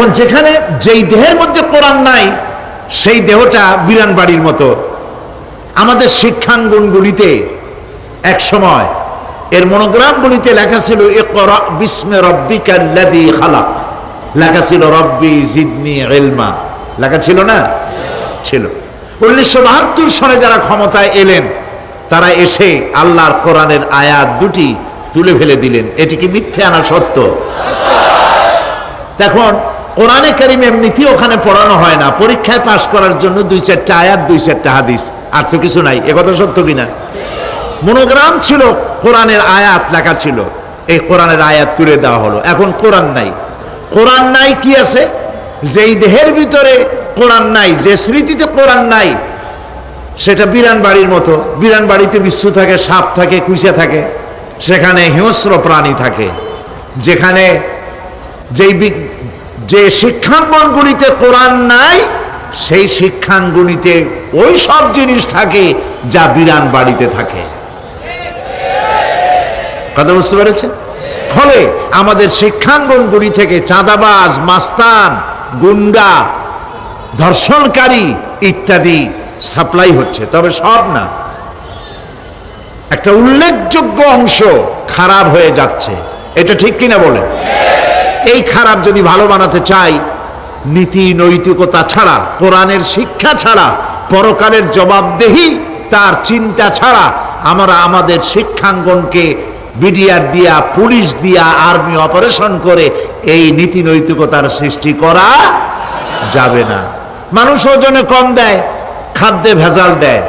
এখন যেখানে যেই দেহের মধ্যে কোরআন নাই সেই দেহটা বিরান বাড়ির মতো। আমাদের শিক্ষাঙ্গনগুলিতে এক সময় এর মনোগ্রামগুলিতে লেখা ছিল ইকরা বিস্মি রাব্বিকাল্লাযী খালাক, লেখা ছিল রব্বি জিদনি ইলমা, লেখা ছিল না? ছিল। 1972 সনে যারা ক্ষমতায় এলেন তারা এসে আল্লাহর কোরআনের আয়াত দুটি তুলে ফেলে দিলেন। এটি কি মিথ্যে না সত্য? এখন কোরআনে কারীম এমনিতেই ওখানে পড়ানো হয় না, পরীক্ষায় পাশ করার জন্য 2-4টা আয়াত 2-4টা হাদিস, আর তো কিছু নাই। একথা সত্য কিনা? মনোগ্রাম ছিল, কোরআনের আয়াত লেখা ছিল, এই কোরআনের আয়াত তুলে দেওয়া হলো। এখন কোরআন নাই। কোরআন নাই কি আছে? যেই দেহের ভিতরে কোরআন নাই, যে স্মৃতিতে কোরআন নাই, সেটা বিরান বাড়ির মতো। বিরান বাড়িতে বিচ্ছু থাকে, সাপ থাকে, কুইচা থাকে, সেখানে হিংস্র প্রাণী থাকে। যেখানে যে শিক্ষাঙ্গনগুলিতে কোরআন নাই সেই শিক্ষাঙ্গনিতে ওই সব জিনিস থাকে যা বিরান বাড়িতে থাকে। কথা বুঝতে পেরেছেন? ফলে আমাদের শিক্ষাঙ্গনগুলি থেকে চাঁদাবাজ, মাস্তান, গুন্ডা, ধর্ষণকারী ইত্যাদি সাপ্লাই হচ্ছে, তবে সব না। একটা উল্লেখযোগ্য অংশ খারাপ হয়ে যাচ্ছে। এটা ঠিক কিনা বলেন? এই খারাপ যদি ভালো বানাতে চাই, নীতি নৈতিকতা ছাড়া, কোরআনের শিক্ষা ছাড়া, পরকালের জবাবদেহি তার চিন্তা ছাড়া আমরা আমাদের শিক্ষাঙ্গনকে বিডিআর দিয়া, পুলিশ দিয়া, আর্মি অপারেশন করে এই নীতি নৈতিকতার সৃষ্টি করা যাবে না। মানুষ ওজনে কম দেয়, খাদ্যে ভেজাল দেয়,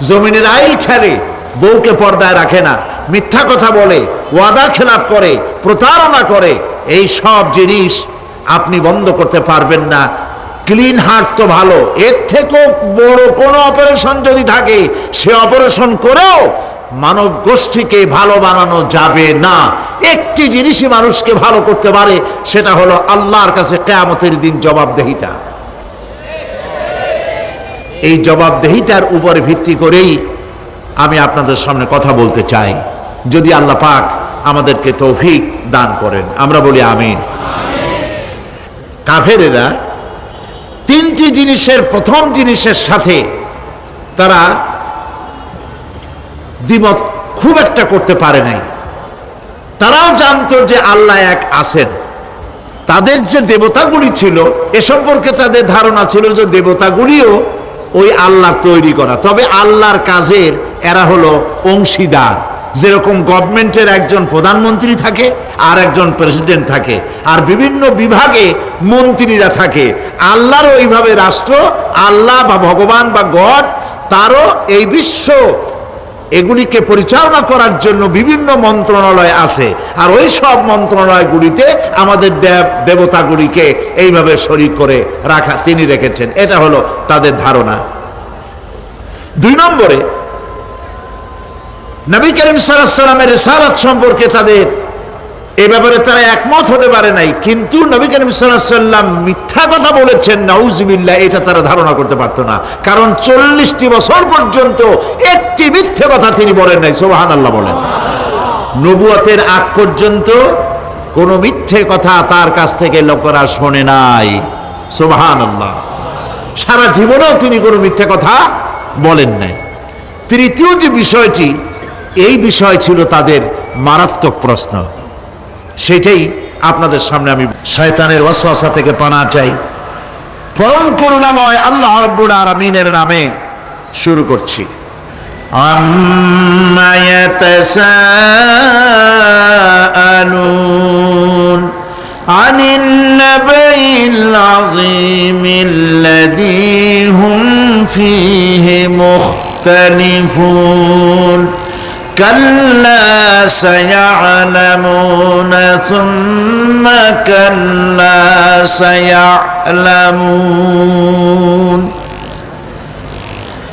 জমিনের আইল ঠেলে, বউকে পর্দায় রাখে না, মিথ্যা কথা বলে, ওয়াদা খেলাপ করে, প্রতারণা করে, এই সব জিনিস আপনি বন্ধ করতে পারবেন না। ক্লিন হার্ট তো ভালো, এর থেকেও বড় কোনো অপারেশন যদি থাকে, সে অপারেশন করেও মানব গোষ্ঠীকে ভালো বানানো যাবে না। একটি জিনিসই মানুষকে ভালো করতে পারে, সেটা হলো আল্লাহর কাছে কিয়ামতের দিন জবাবদেহিতা। এই জবাবদেহিতার উপরে ভিত্তি করেই আমি আপনাদের সামনে কথা বলতে চাই, যদি আল্লাহ পাক আমাদেরকে তৌফিক দান করেন। আমরা বলি আমিন। কাফেরেরা তিনটি জিনিসের প্রথম জিনিসের সাথে তারা দ্বিমত খুব একটা করতে পারে নাই। তারাও জানতো যে আল্লাহ এক আছেন। তাদের যে দেবতাগুলি ছিল এ সম্পর্কে তাদের ধারণা ছিল যে দেবতাগুলিও ওই আল্লাহর তৈরি করা, তবে আল্লাহর কাজের এরা হলো অংশীদার। যেরকম গভর্নমেন্টের একজন প্রধানমন্ত্রী থাকে আর একজন প্রেসিডেন্ট থাকে, আর বিভিন্ন বিভাগে মন্ত্রীরা থাকে, আল্লাহরও এইভাবে রাষ্ট্র, আল্লাহ বা ভগবান বা গড, তারও এই বিশ্ব এগুলিকে পরিচালনা করার জন্য বিভিন্ন মন্ত্রণালয় আছে, আর ওই সব মন্ত্রণালয়গুলিতে আমাদের দেবতাগুলিকে এইভাবে শরীক করে রাখা তিনি রেখেছেন। এটা হলো তাদের ধারণা। 2 নম্বরে, নবী করিম সাল্লাল্লাহু আলাইহি ওয়াসাল্লামের রিসালাত সম্পর্কে তাদের এই ব্যাপারে তারা একমত হতে পারে নাই, কিন্তু নবী করিম সাল্লাল্লাহু আলাইহি ওয়াসাল্লাম মিথ্যা কথা বলেছেন, নাউজুবিল্লাহ, এটা তারা ধারণা করতে পারতো না। কারণ 40টি বছর পর্যন্ত একটি মিথ্যে কথা তিনি বলেন নাই। সুবহানাল্লাহ বলেন। নবুয়তের আগ পর্যন্ত কোনো মিথ্যে কথা তার কাছ থেকে লোকেরা শোনে নাই। সুবহানাল্লাহ। সারা জীবনেও তিনি কোনো মিথ্যে কথা বলেন নাই। তৃতীয় যে বিষয়টি, এই বিষয় ছিল তাদের মারাত্মক প্রশ্ন, সেটাই আপনাদের সামনে আমি শয়তানের ওয়াসওয়াসা থেকে পানা চাই। পরম করুণাময় আল্লাহ রাব্বুল আলামিনের নামে শুরু করছি। আম্মা ইয়াতাসাআলুন আনিল নাবাইল আযীমিল্লাযী হুম ফীহি মুখতালিফুন كلا سيعلمون ثم كلا سيعلمون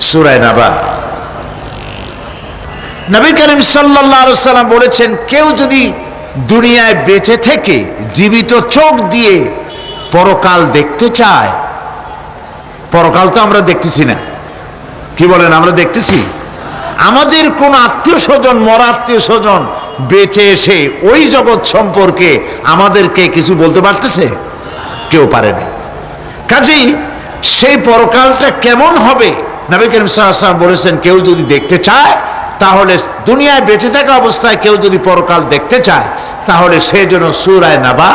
সূরা নাবা। নবী করিম সাল্লাল্লাহু আলাইহি ওয়াসাল্লাম বলেছেন, কেউ যদি দুনিয়ায় বেঁচে থেকে জীবিত চোখ দিয়ে পরকাল দেখতে চায়, পরকাল তো আমরা দেখতেছি না, কি বলেন? আমরা দেখতেছি? আমাদের কোন আত্মীয় স্বজন, মরা আত্মীয় স্বজন বেঁচে এসে ওই জগৎ সম্পর্কে আমাদেরকে কিছু বলতে পারতেছে? কেউ পারেনি। কাজেই সেই পরকালটা কেমন হবে নবী করিম সাল্লাল্লাহু আলাইহি ওয়াসাল্লাম বলেছেন, কেউ যদি দেখতে চায় তাহলে দুনিয়ায় বেঁচে থাকা অবস্থায় কেউ যদি পরকাল দেখতে চায় তাহলে সে যেন সূরা নাবা,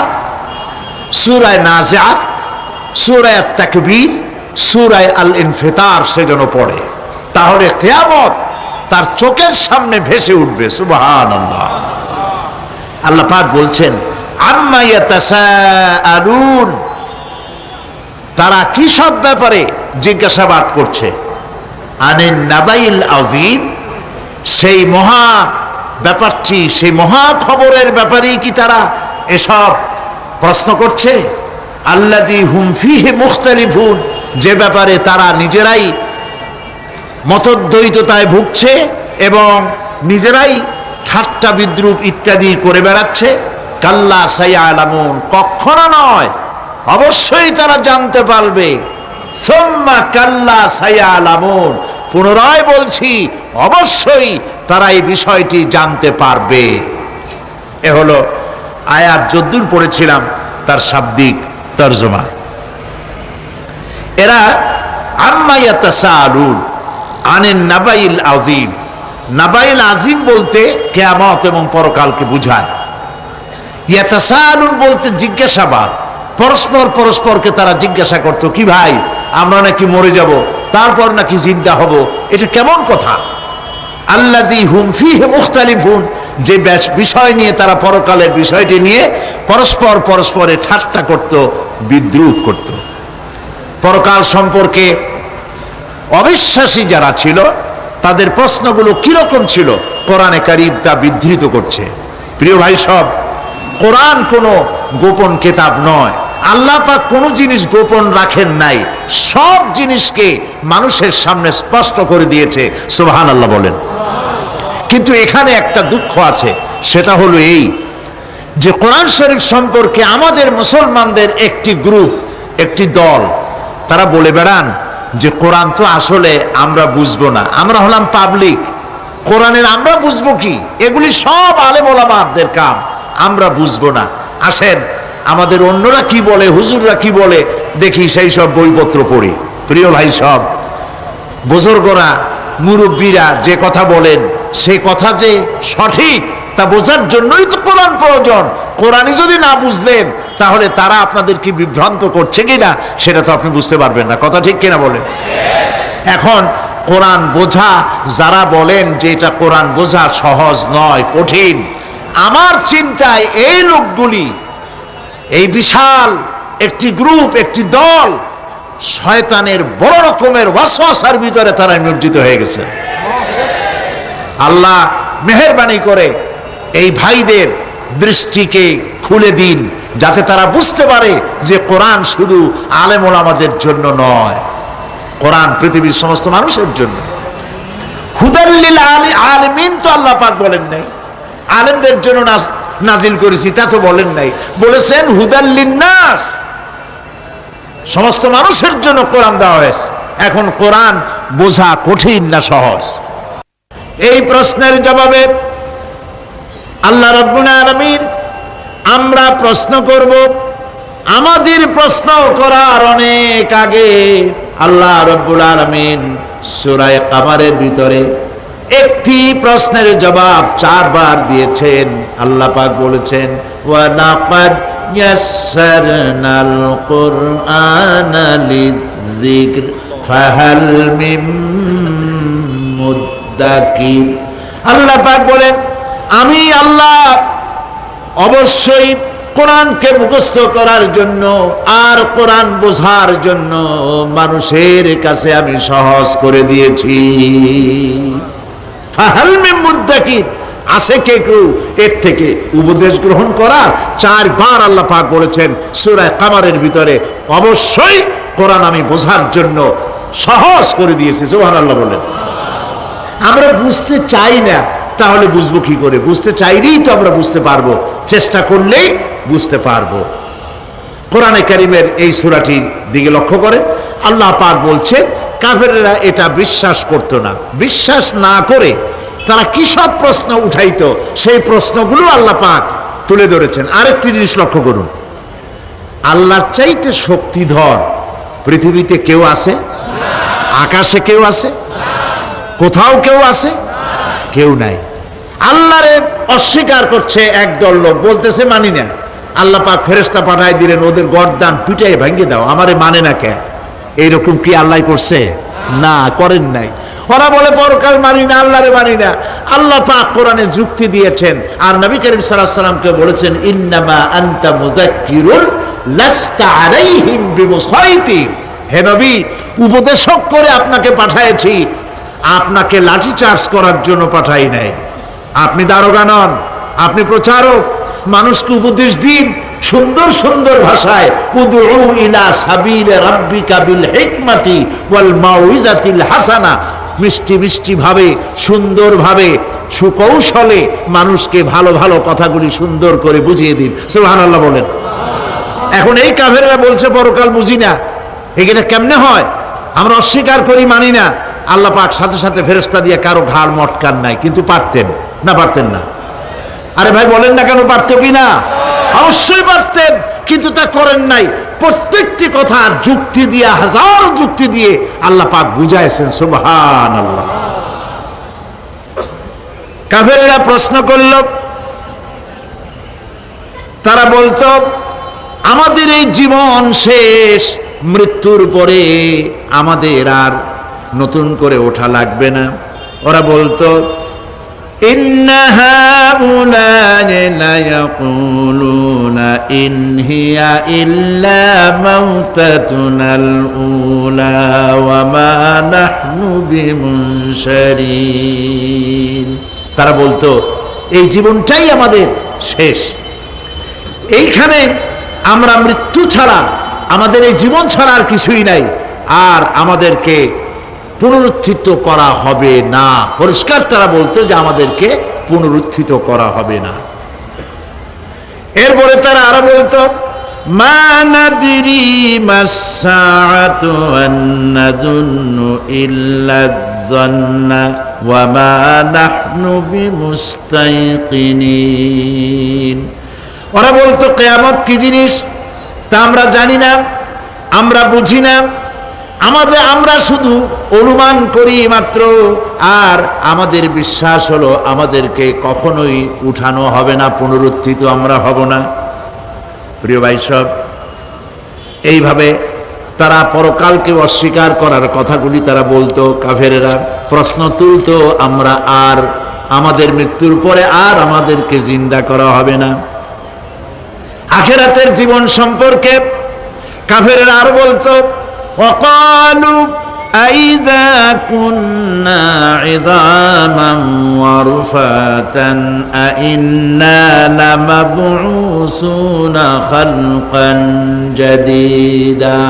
সূরা নাজিআত, সূরা তাকবীর, সূরা আল ইনফিতার সে যেন পড়ে, তাহলে কিয়ামত তার চোখের সামনে ভেসে উঠবে। সুবহানাল্লাহ। আল্লাহ পাক বলছেন, আম্মা ইয়াতাসাআলুন, তারা কি সব ব্যাপারে জিজ্ঞাসাবাদ করছে? আনিন নাবাইল আযীম, সেই মহা ব্যাপারটি, সেই মহা খবরের ব্যাপারেই কি তারা এসব প্রশ্ন করছে? আল্লাযী হুম ফীহি মুখতালিফুন, যে ব্যাপারে তারা নিজেরাই মতদ্বৈততায় ভুগছে এবং নিজেরাই ঠাট্টা বিদ্রুপ ইত্যাদি করে বেড়াচ্ছে। কাল্লা সায়ালামুন, কখনো নয়, অবশ্যই তারা জানতে পারবে। সুম্মা কাল্লা সায়ালামুন, পুনরায় বলছি অবশ্যই তারা এই বিষয়টি জানতে পারবে। এ হলো আয়াত যদ্দূর পড়েছিলাম তার শাব্দিক তরজমা। এরা আম্মা ইয়াতাসাআলুন আনিন নাবাইল আযীম, নাবাইল আযীম বলতে কিয়ামত এবং পরকালকে বুঝায়। ইয়াতাসাআলুন বলতে জিজ্ঞাসাবাদ, পরস্পর পরস্পরকে তারা জিজ্ঞাসা করত, কি ভাই আমরা নাকি মরে যাব, তারপর নাকি জিন্দা হব, এটা কেমন কথা? আল্লাযী হুম ফীহি মুখতালিফুন, যে বিষয় নিয়ে তারা পরকালের বিষয়টি নিয়ে পরস্পর পরস্পরে ঠাট্টা করত, বিদ্রুপ করত। পরকাল সম্পর্কে অবিশ্বাসী যারা ছিল তাদের প্রশ্নগুলো কিরকম ছিল কোরআনে কারীম তা বিধৃত করছে। প্রিয় ভাই সব, কোরআন কোনো গোপন কিতাব নয়। আল্লাহ পাক কোনো জিনিস গোপন রাখেন নাই, সব জিনিসকে মানুষের সামনে স্পষ্ট করে দিয়েছে। সুবহানাল্লাহ বলেন। কিন্তু এখানে একটা দুঃখ আছে, সেটা হলো এই যে কোরআন শরীফ সম্পর্কে আমাদের মুসলমানদের একটি গ্রুপ, একটি দল, তারা বলে বেড়ান যে কোরআন তো আসলে আমরা বুঝবো না, আমরা হলাম পাবলিক, কোরআনের আমরা বুঝবো কি? এগুলি সব আলেম ওলামাদের কাম, আমরা বুঝবো না। আসেন আমাদের অন্যরা কি বলে, হুজুররা কি বলে দেখি, সেই সব বইপত্র পড়ি। প্রিয় ভাই সব, বুজুর্গরা মুরব্বীরা যে কথা বলেন সে কথা যে সঠিক তা বোঝার জন্যই তো কোরআন প্রয়োজন। কোরআনই যদি না বুঝলেন তাহলে তারা আপনাদেরকে বিভ্রান্ত করছে কিনা সেটা তো আপনি বুঝতে পারবেন না। কথা ঠিক কিনা বলেন? এখন কোরআন বোঝা যারা বলেন যে এটা কোরআন বোঝা সহজ নয়, কঠিন, আমার চিন্তায় এই লোকগুলি, এই বিশাল একটি গ্রুপ, একটি দল, শয়তানের বড় রকমের ওয়াসওয়াসার ভিতরে তারা নিমজ্জিত হয়ে গেছে। আল্লাহ মেহেরবানি করে এই ভাইদের দৃষ্টিকে খুলে দিন, যাতে তারা বুঝতে পারে যে কোরআন শুধু আলেম ওলামাদের জন্য নয়, কোরআন পৃথিবীর সমস্ত মানুষের জন্য। হুদাল লিল আলামিন তো আল্লাহ পাক বলেন নাই আলেমদের জন্য নাজিল করেছি, তা তো বলেন নাই, বলেছেন হুদাল লিন্নাস, সমস্ত মানুষের জন্য কোরআন দেওয়া হয়েছে। এখন কোরআন বোঝা কঠিন না সহজ? এই প্রশ্নের জবাবে আল্লাহ রাব্বুল আলামিন, আমরা প্রশ্ন করব, আমাদের প্রশ্ন করার অনেক আগে আল্লাহ রাব্বুল আলামিন সূরা কামারের ভিতরে একটি প্রশ্নের জবাব 4 বার দিয়েছেন। আল্লাহ পাক বলেছেন, ওয়া লাকাদ ইয়াসসারনাল কুরআনা লিযিকর ফাহাল মিন মুদ্দাকির। আল্লাহ পাক বলেন, আমি আল্লাহ অবশ্যই কোরআনকে মুখস্থ করার জন্য আর কোরআন বোঝার জন্য মানুষের কাছে আমি সহজ করে দিয়েছি। ফাহাল মিন মুদ্দাকির, আছে কে কেউ এর থেকে উপদেশ গ্রহণ করার? 4 বার আল্লাহ পাক বলেছেন সূরা কামারের ভিতরে, অবশ্যই কোরআন আমি বোঝার জন্য সহজ করে দিয়েছি। সুবহানাল্লাহ বলেন। আমরা বুঝতে চাই না, তাহলে বুঝবো কি করে? বুঝতে চাইলেই তো আমরা বুঝতে পারবো, চেষ্টা করলেই বুঝতে পারবো। কোরআনে কারীমের এই সূরাটির দিকে লক্ষ্য করে আল্লাহ পাক বলছে, কাফেররা এটা বিশ্বাস করত না, বিশ্বাস না করে তারা কি সব প্রশ্ন উঠাইতো, সেই প্রশ্নগুলো আল্লাহ পাক তুলে ধরেছেন। আরেকটি জিনিস লক্ষ্য করুন, আল্লাহর চাইতে শক্তিধর পৃথিবীতে কেউ আছে? আকাশে কেউ আছে? কোথাও কেউ আছে? কেউ নাই। আল্লাহরে অস্বীকার করছে একদল লোক, বলতেছে মানি না। আল্লাহ পাক ফেরেশতা পাঠায় দিলেন, ওদের গর্দান পিটাই ভাঙ্গে দাও, আমারে মানে না কে? এইরকম কি আল্লাহ করছে? না, করেন নাই। ওরা বলে পরকাল মানি না, আল্লাহরে মানি না। আল্লাহ পাক কোরআনে যুক্তি দিয়েছেন, আর নবী করিম সাল্লাল্লাহু আলাইহি সাল্লামকে বলেছেন, ইন্নামা আনতা মুযাক্কিরুন লাস্তা আলাইহিম বিমুসাইতির। হে নবী, উপদেশক করে আপনাকে পাঠাইছি, আপনাকে লাঠি চার্জ করার জন্য পাঠাই নাই। আপনি দারোগা নন, আপনি প্রচারক। মানুষকে উপদেশ দিন সুন্দর সুন্দর ভাষায়, উদউ ইলা সাবিলি রাব্বিকা বিল হিকমাতি ওয়াল মাউইজাতিল হাসানা। মিষ্টি মিষ্টি ভাবে, সুন্দর ভাবে, সুকৌশলে মানুষকে ভালো ভালো কথাগুলি সুন্দর করে বুঝিয়ে দিন। সুবহানাল্লাহ বলেন। এখন এই কাফেররা বলছে পরকাল বুঝি না। এগুলো কেমনে হয়? আমরা অস্বীকার করি, মানি না। আল্লাহ পাক সাথে সাথে ফেরেশতা দিয়ে কারো ঘাড় মটকান নাই, কিন্তু পারতেন না? পারতেন না? আরে ভাই বলেন না কেন, পারত কি না? অবশ্যই পারতেন, কিন্তু তা করেন নাই। প্রত্যেকটি কথা যুক্তি দিয়ে, হাজারো যুক্তি দিয়ে আল্লাহ পাক বুঝাইছেন। সুবহানাল্লাহ। কাফেরেরা প্রশ্ন করল, তারা বলতো আমাদের এই জীবন শেষ, মৃত্যুর পরে আমাদের আর নতুন করে ওঠা লাগবে না। ওরা বলতো ইন্না হাউলানি লায়াকুলুনা ইন হিয়া ইল্লা মাউতাতুনাল উলা ওয়া মা নাহনু বিমুনশারিন। তারা বলতো এই জীবনটাই আমাদের শেষ, এইখানে আমরা মৃত্যু ছাড়া, আমাদের এই জীবন ছাড়া আর কিছুই নাই, আর আমাদেরকে পুনরুত্থিত করা হবে না। পরিষ্কার তারা বলতো যে আমাদেরকে পুনরুত্থিত করা হবে না। এরপরে তারা আরো বলতো মা নাদিরি মাসসাআতু ওয়া নাযুন্নু ইল্লা যান্না ওয়া মা নাহনু বিমুস্তাইকিনিন। ওরা বলতো কিয়ামত কি জিনিস তা আমরা জানি না, আমরা বুঝি না, আমরা শুধু অনুমান করি মাত্র, আর আমাদের বিশ্বাস হলো আমাদেরকে কখনোই উঠানো হবে না, পুনরুত্থিত আমরা হব না। প্রিয় ভাই সব, এইভাবে তারা পরকালকে অস্বীকার করার কথাগুলি তারা বলতো। কাফেরেরা প্রশ্ন তুলতো, আমরা আর আমাদের মৃত্যুর পরে আর আমাদেরকে জিন্দা করা হবে না। আখিরাতের জীবন সম্পর্কে কাফেরেরা আর বলতো وقالوا أئذا كنا عظاما ورفاتا أئنا لمبعوثون خلقا جديدا।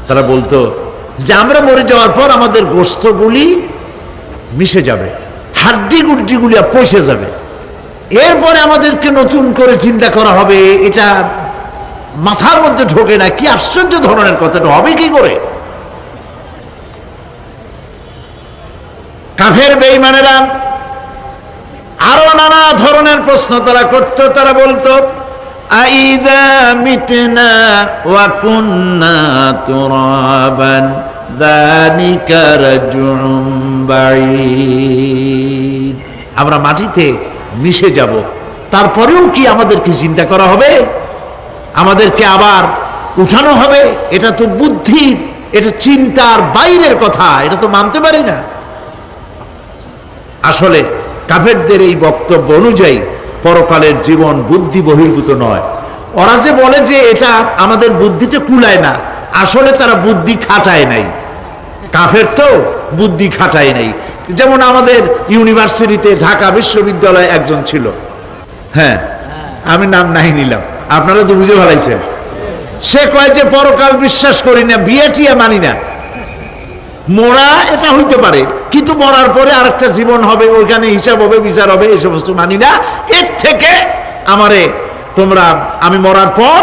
তারা বলতো যে আমরা মরে যাওয়ার পর আমাদের গোশতগুলি মিশে যাবে, হাড্ডি গুড্ডিগুলি পচে যাবে, এরপরে আমাদেরকে নতুন করে চিন্তা করা হবে। এটা মাথার মধ্যে ঢোকে না, কি আশ্চর্য ধরনের কথাটা হবে কি করে? কাফের বেঈমানেরা আরো নানা ধরনের প্রশ্ন তারা করত। তারা বলতো আইদা মিতনা ওয়া কুন্না তুরাবান যালিকা রাজউম বাঈদ। আমরা মাটিতে মিশে যাব, তারপরেও কি আমাদেরকে চিন্তা করা হবে, আমাদেরকে আবার উঠানো হবে? এটা তো বুদ্ধির, এটা চিন্তার বাইরের কথা, এটা তো মানতে পারি না। আসলে কাফেরদের এই বক্তব্য অনুযায়ী পরকালের জীবন বুদ্ধি বহির্ভূত নয়। ওরা যে বলে যে এটা আমাদের বুদ্ধিতে কুলায় না, আসলে তারা বুদ্ধি খাটায় নাই। কাফের তো বুদ্ধি খাটায় নাই। যেমন আমাদের ইউনিভার্সিটিতে ঢাকা বিশ্ববিদ্যালয়ে একজন ছিল, হ্যাঁ আমি নাম নাই নিলাম, আপনারা তো বুঝে ফেলাইছেন। সে কয় যে পরকাল বিশ্বাস করি না, বিয়ে টিয়া মানি না, মরা এটা হইতে পারে, কিন্তু মরার পরে আরেকটা জীবন হবে, ওইখানে হিসাব হবে, বিচার হবে, এই সমস্ত মানি না। এর থেকে আমারে তোমরা, আমি মরার পর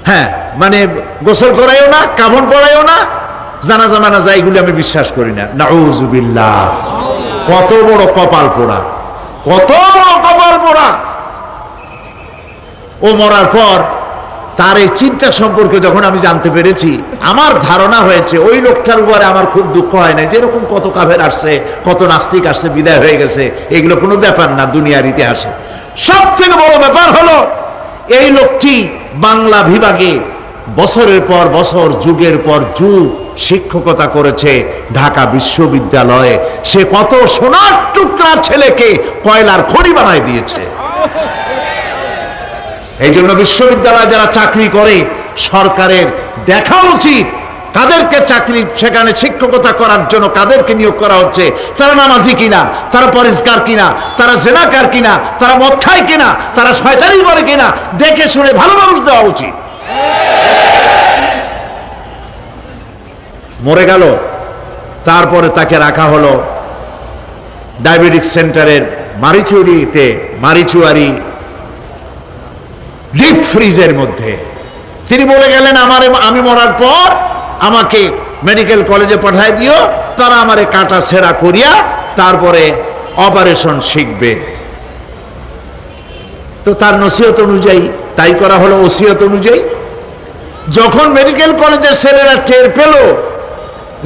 হ্যাঁ মানে গোসল করাইও না, কাফন পরাইও না, জানাজা মানাজা এগুলি আমি বিশ্বাস করি না। নাউযুবিল্লাহ। কত বড় কপাল পোড়া, কত বড় কপাল পোড়া! ও মরার পর তার এই চিন্তা সম্পর্কে যখন আমি জানতে পেরেছি, আমার ধারণা হয়েছে ওই লোকটার উপরে আমার খুব দুঃখ হয় না। যেরকম কত কাফের আসছে, কত নাস্তিক আসছে, বিদায় হয়ে গেছে, এগুলো কোনো ব্যাপার না দুনিয়ার ইতিহাসে। সব থেকে বড় ব্যাপার হলো এই লোকটি বাংলা বিভাগে বছরের পর বছর, যুগের পর যুগ শিক্ষকতা করেছে ঢাকা বিশ্ববিদ্যালয়ে। সে কত সোনার টুকরা ছেলেকে কয়লার খড়ি বানায় দিয়েছে। এই জন্য বিশ্ববিদ্যালয়ে যারা চাকরি করে সরকারের দেখা উচিত তাদেরকে চাকরি, সেখানে শিক্ষকতা করার জন্য কাদেরকে নিয়োগ করা হচ্ছে, তারা নামাজি কিনা, তারা পরিষ্কার কিনা, তারা জেনাকার কিনা, তারা মদ খায় কিনা, তারা শয়তানি করে কিনা, দেখে শুনে ভালো মানুষ দেওয়া উচিত। মরে গেল, তারপরে তাকে রাখা হলো ডায়াবেটিক সেন্টারের মারিচুয়ারি ডিপ ফ্রিজের মধ্যে। তিনি বলে গেলেন, আমি মরার পর আমাকে মেডিকেল কলেজে পাঠায় দিও, তারা আমারে কাটা ছেঁড়া করিয়া তারপরে অপারেশন শিখবে। তো তার নসিহত অনুযায়ী তাই করা হলো, ওসিয়ত অনুযায়ী। যখন মেডিকেল কলেজের ছেলেরা টের পেল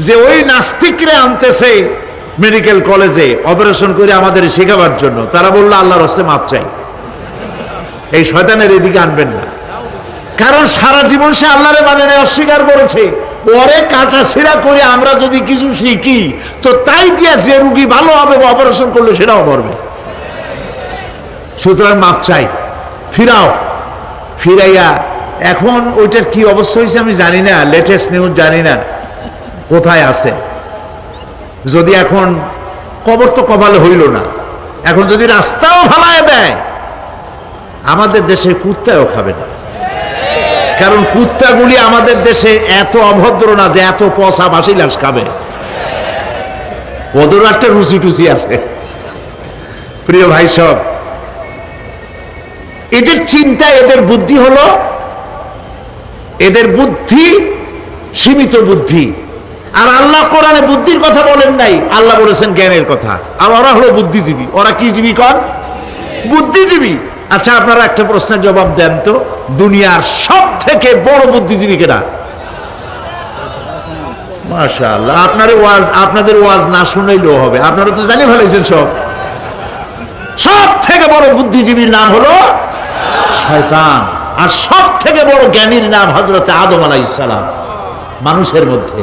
যে ওই নাস্তিকরে আনতেছে মেডিকেল কলেজে অপারেশন করে আমাদের শেখাবার জন্য, তারা বললো আল্লাহর হস্তে মাপ চাই, এই শয়তানের এদিকে আনবেন না। কারণ সারা জীবন সে আল্লাহরে মানে না, অস্বীকার করেছে। ওরে কাটা ছিঁড়া করে আমরা যদি কিছু শিখি তো তাই দিয়া যে রুগী ভালো হবে, অপারেশন করলে সেটাও মরবে। সুতরাং মাপ চাই, ফিরাও। ফিরাইয়া এখন ওইটার কি অবস্থা হয়েছে আমি জানি না, লেটেস্ট নিউজ জানি না কোথায় আছে। যদি এখন কবর তো কপালে হইল না, এখন যদি রাস্তাও ভালায় দেয়, আমাদের দেশে কুত্তাও খাবে না। কারণ কুত্তাগুলি আমাদের দেশে এত অভদ্র না যে এত পচা বাসি লাশ খাবে, ওদের একটা রুচি টুচি আছে। প্রিয় ভাই সব, এদের চিন্তা, এদের বুদ্ধি হলো, এদের বুদ্ধি সীমিত বুদ্ধি। আর আল্লাহ কোরআনে বুদ্ধির কথা বলেন নাই, আল্লাহ বলেছেন জ্ঞানের কথা। আর ওরা হলো বুদ্ধিজীবী। ওরা কি জীবী কন? বুদ্ধিজীবী। আচ্ছা, আপনারা একটা প্রশ্নের জবাব দেন তো, দুনিয়ার সব থেকে বড় বুদ্ধিজীবী কেনা? মাশাআল্লাহ, আপনাদের ওয়াজ না শুনাইলেও হবে, আপনারা তো জানি ফেলেছেন সব। সব থেকে বড় বুদ্ধিজীবীর নাম হলো শয়তান। আর সব থেকে বড় জ্ঞানীর নাম হযরত আদম আলাইহিস সালাম। মানুষের মধ্যে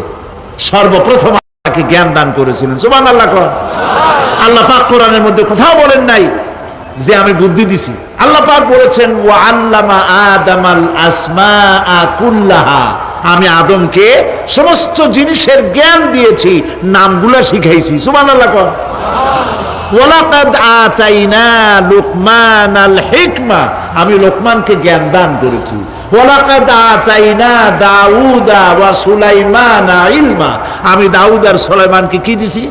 সর্বপ্রথম তাকে জ্ঞান দান করেছিলেন। সুবহানাল্লাহ। আল্লাহ পাক কোরআনের মধ্যে কোথাও বলেন নাই যে আমি বুদ্ধি দিছি। আল্লাহ পাক বলেছেন ওয়া আল্লামা আদামাল আসমাআ কুল্লাহা, আমি আদমকে সমস্ত জিনিসের জ্ঞান দিয়েছি, নামগুলো শিখাইছি। সুবহানাল্লাহ। ওয়ালাকাদ আতাইনা লুকমানাল হিকমা, আমি লোকমানকে জ্ঞান দান করেছি। ওয়ালাকাদ আতাইনা দাউদা ওয়া সুলাইমানা ইলমা, আমি দাউদ আর সুলাইমানকে কি দিছি?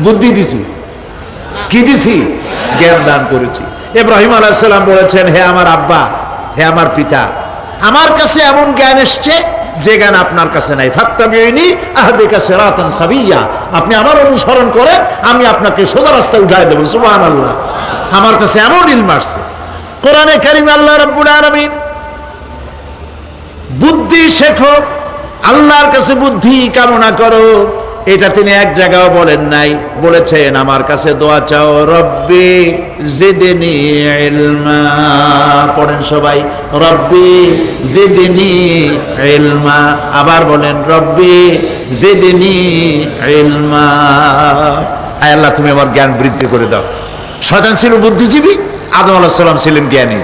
বুদ্ধি দিছি। কি দিছি? জ্ঞান দান করেছি। ইব্রাহিম আলাইহিস সালাম বলেছেন, হে আমার আব্বা, হে আমার পিতা, আমার কাছে এমন জ্ঞান এসছে যে জ্ঞান আপনার কাছে নাই। ফাত্তাবিউনি আহদিকা সিরাতান সাবিয়্যা, আপনি আমার অনুসরণ করেন, আমি আপনাকে সোজা রাস্তায় উঠায় দেব। সুবহানাল্লাহ। আমার কাছে এমন ইলম আসছে। কোরআনে কারীমে আল্লাহ রাব্বুল আলামিন বুদ্ধি শেখো, আল্লাহর কাছে বুদ্ধি কামনা করো, এটা তিনি এক জায়গাও বলেন নাই। বলেছেন আমার কাছে দোয়া চাও, রব্বি জিদনি ইলমা। পড়েন সবাই, রব্বি জিদনি ইলমা। আবার বলেন, রব্বি জিদনি ইলমা। আয় আল্লাহ, তুমি আমার জ্ঞান বৃদ্ধি করে দাও। শয়তান ছিল বুদ্ধিজীবী, আদম আলাইহিস সালাম ছিলেন জ্ঞানী।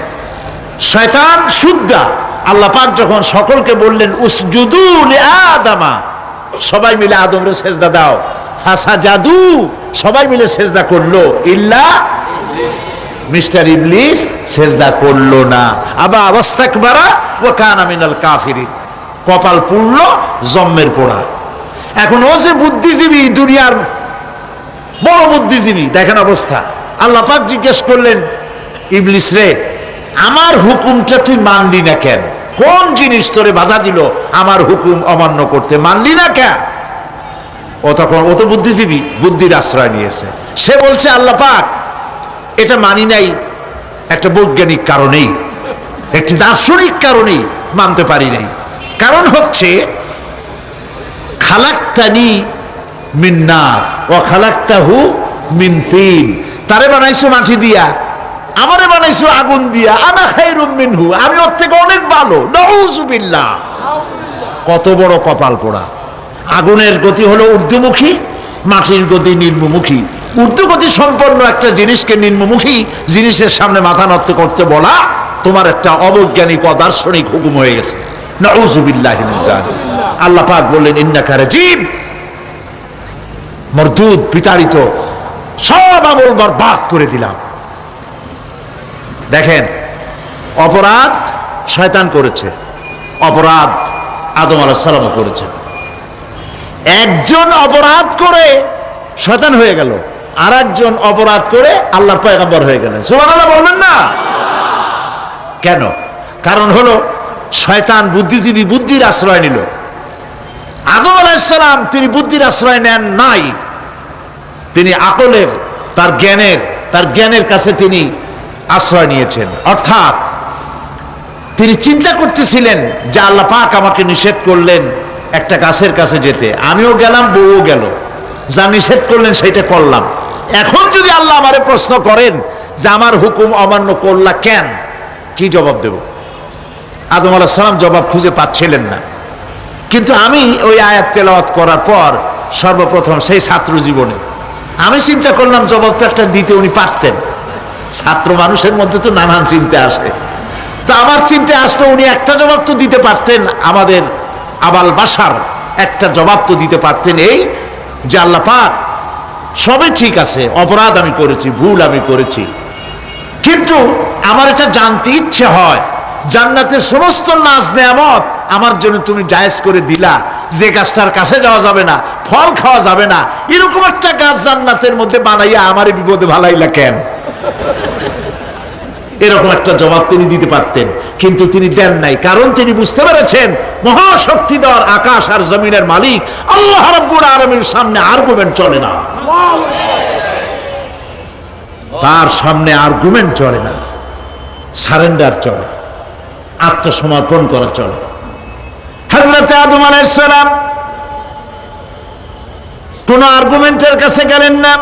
শয়তান শুদ্ধা। আল্লাহ পাক যখন সকলকে বললেন উসজুদু লিআদামা, সবাই মিলে আদমরে সেজদা দাও, ফাসাজাদু, সবাই মিলে সেজদা করলো, ইল্লা মিস্টার ইবলিস সেজদা করলো না। আবা ওয়াস্তাকবারা ওয়া কানা মিনাল কাফিরিন, কপাল পুড়ল, জম্মের পোড়া। এখন ও যে বুদ্ধিজীবী, দুনিয়ার বড় বুদ্ধিজীবী, দেখেন অবস্থা। আল্লাহ পাক জিজ্ঞেস করলেন, ইবলিস রে, আমার হুকুমটা তুই মানলি না কেন? কোন জিনিস তোরে বাধা দিল আমার হুকুম অমান্য করতে? মানলি না কেন? ও তখন, ও তো বুদ্ধিজীবী, বুদ্ধির আশ্রয় নিয়েছে। সে বলছে, আল্লাহ পাক, এটা মানি নাই একটা বৈজ্ঞানিক কারণেই। একটি দার্শনিক কারণেই মানতে পারি নাই। কারণ হচ্ছে খালাক্তানি মিন নার ওয়া খালাক্তাহু মিন তিন, তারে বানাইছো মাটি দিয়া, আমারে বানাইছো আগুন দিয়া, আনা খায়রুম মিনহু, আমি ওর থেকে অনেক ভালো, নাউযুবিল্লাহ। কত বড় কপাল পোড়া। আগুনের গতি হলো ঊর্ধ্বমুখী, মাটির গতি নিম্নমুখী। ঊর্ধ্বগতি সম্পন্ন একটা জিনিসকে নিম্নমুখী জিনিসের সামনে মাথা নত করতে বলা তোমার একটা অবৈজ্ঞানিক অদার্শনিক হুকুম হয়ে গেছে। নাউযুবিল্লাহি মিন যালিক। আল্লাহ পাক বললেন ইন্নাকা রাজিম, মরদুদ, বিতাড়িত, সব আমল বরবাদ করে দিলাম। দেখেন, অপরাধ শয়তান করেছে, অপরাধ আদম আলাইহিস সালামও করেছেন। একজন অপরাধ করে শয়তান হয়ে গেল, আর একজন অপরাধ করে আল্লাহর পয়গম্বর হয়ে গেলেন। সুবহানাল্লাহ বলবেন না? কেন? কারণ হলো শয়তান বুদ্ধিজীবী, বুদ্ধির আশ্রয় নিল। আদম আলাইহিস সালাম তিনি বুদ্ধির আশ্রয় নেন নাই, তিনি আকলের, তার জ্ঞানের কাছে তিনি আশ্রয় নিয়েছেন। অর্থাৎ তিনি চিন্তা করতেছিলেন যে আল্লাহ পাক আমাকে নিষেধ করলেন একটা গাছের কাছে যেতে, আমিও গেলাম, বউও গেল, যা নিষেধ করলেন সেটা করলাম। এখন যদি আল্লাহ আমারে প্রশ্ন করেন যে আমার হুকুম অমান্য করলা কেন, কি জবাব দেব? আদম আলাইহিস সালাম জবাব খুঁজে পাচ্ছিলেন না। কিন্তু আমি ওই আয়াত তেলাওয়াত করার পর সর্বপ্রথম সেই ছাত্র জীবনে আমি চিন্তা করলাম জবাব তো একটা দিতে উনি পারতেন। ছাত্র মানুষের মধ্যে তো নানান চিন্তা আসে, তা আমার চিন্তা আসলো উনি একটা জবাব তো দিতে পারতেন, আমাদের আবাল বাসার একটা জবাব তো দিতে পারতেন, এই যে আল্লাহ পাক সবই ঠিক আছে, অপরাধ আমি করেছি, ভুল আমি করেছি, কিন্তু আমার এটা জানতে ইচ্ছে হয় জান্নাতের সমস্ত নাজ নেয়ামত আমার জন্য তুমি জায়েজ করে দিলা, যে গাছটার কাছে যাওয়া যাবে না, ফল খাওয়া যাবে না, এরকম একটা গাছ জান্নাতের মধ্যে বানাইয়া আমারে বিপদে ভালাইলা কেন? এরকম একটা জবাব তিনি দিতে পারতেন, কিন্তু তিনি দেন নাই। কারণ তিনি বুঝতে পেরেছেন মহাশক্তিধর আকাশ আর জমিনের মালিক আল্লাহ রাব্বুল আলামিনের সামনে আর্গুমেন্ট চলে না, তার সামনে আর্গুমেন্ট চলে না, সারেন্ডার চলে, আত্মসমর্পণ করা চলে। হযরত আদম আলাইহিস সালাম কোন আর্গুমেন্টের কাছে গেলেন না,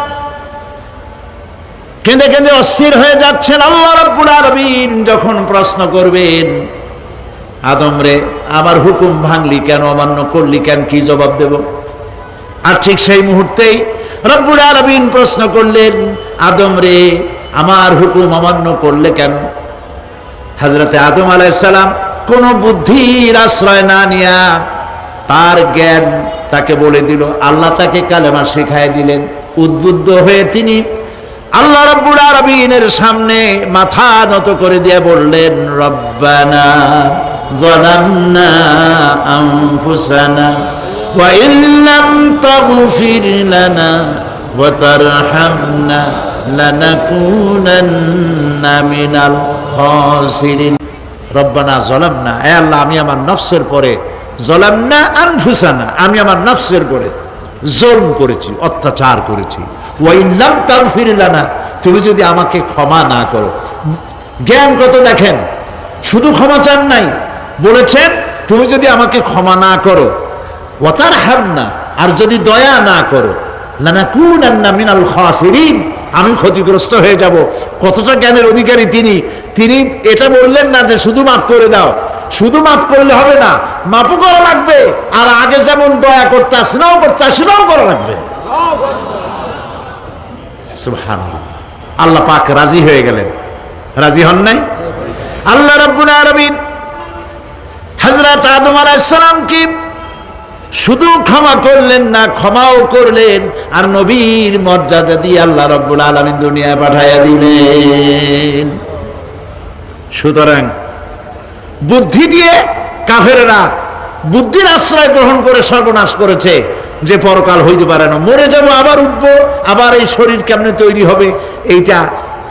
কেঁদে কেঁদে অস্থির হয়ে যাচ্ছেন। আল্লাহ রাব্বুল আলামিন যখন প্রশ্ন করবেন আদম রে আমার হুকুম ভাঙলি কেন, অমান্য করলি কেন, কি জবাব দেব? আর ঠিক সেই মুহূর্তেই রব্বুল আলামিন প্রশ্ন করলেন আদম রে আমার হুকুম অমান্য করলে কেন? হযরতে আদম আলাইহিস সালাম কোন বুদ্ধির আশ্রয় না নিয়া তার জ্ঞান তাকে বলে দিল, আল্লাহ তাকে কালেমা শিখায় দিলেন। উদ্বুদ্ধ হয়ে তিনি আল্লাহ রাব্বুল আলামিনের সামনে মাথা নত করে দিয়ে বললেন রব্বানা যালামনা আনফুসানা ওয়া ইল্লাম তাগফির লানা ওয়া তারহামনা লানাকুনান্না মিনাল খাসিরিন। রব্বানা যালামনা, হে আল্লাহ আমি আমার নফসের পরে, যালামনা আনফুসানা আমি আমার নফসের পরে জুলম করেছি, অত্যাচার করেছি। ওয়া ইল্লাম তাগফির লানা, তুমি যদি আমাকে ক্ষমা না করো। জ্ঞান কত দেখেন, শুধু ক্ষমা চান নাই, বলেছেন তুমি যদি আমাকে ক্ষমা না করো, ওয়া তারহামনা আর যদি দয়া না করো, লানাকুনান্না মিনাল খাসিরিন আমি ক্ষতিগ্রস্ত হয়ে যাব। কতটা জ্ঞানের অধিকারী তিনি! তিনি এটা বললেন না যে শুধু মাফ করে দাও, শুধু মাফ করলে হবে না, মাফও করা লাগবে, আর আগে যেমন দয়া করতে আসলেও করা লাগবে। সুবহানাল্লাহ। আল্লাহ পাক রাজি হয়ে গেলেন, রাজি হন নাই? আল্লাহ রাব্বুল আলামিন হযরত আদম আলাইহিস সালামকে শুধু ক্ষমা করলেন না, ক্ষমাও করলেন, আর নবীর মর্যাদা দিয়ে আল্লাহ রাব্বুল আলামিন দুনিয়ায় পাঠাইয়া দিলেন। সুতরাং বুদ্ধি দিয়ে কাফেররা বুদ্ধির আশ্রয় গ্রহণ করে সর্বনাশ করেছে, যে পরকাল হইতে পারে না, মরে যাব আবার উঠবো, আবার এই শরীর কেমনে তৈরি হবে, এইটা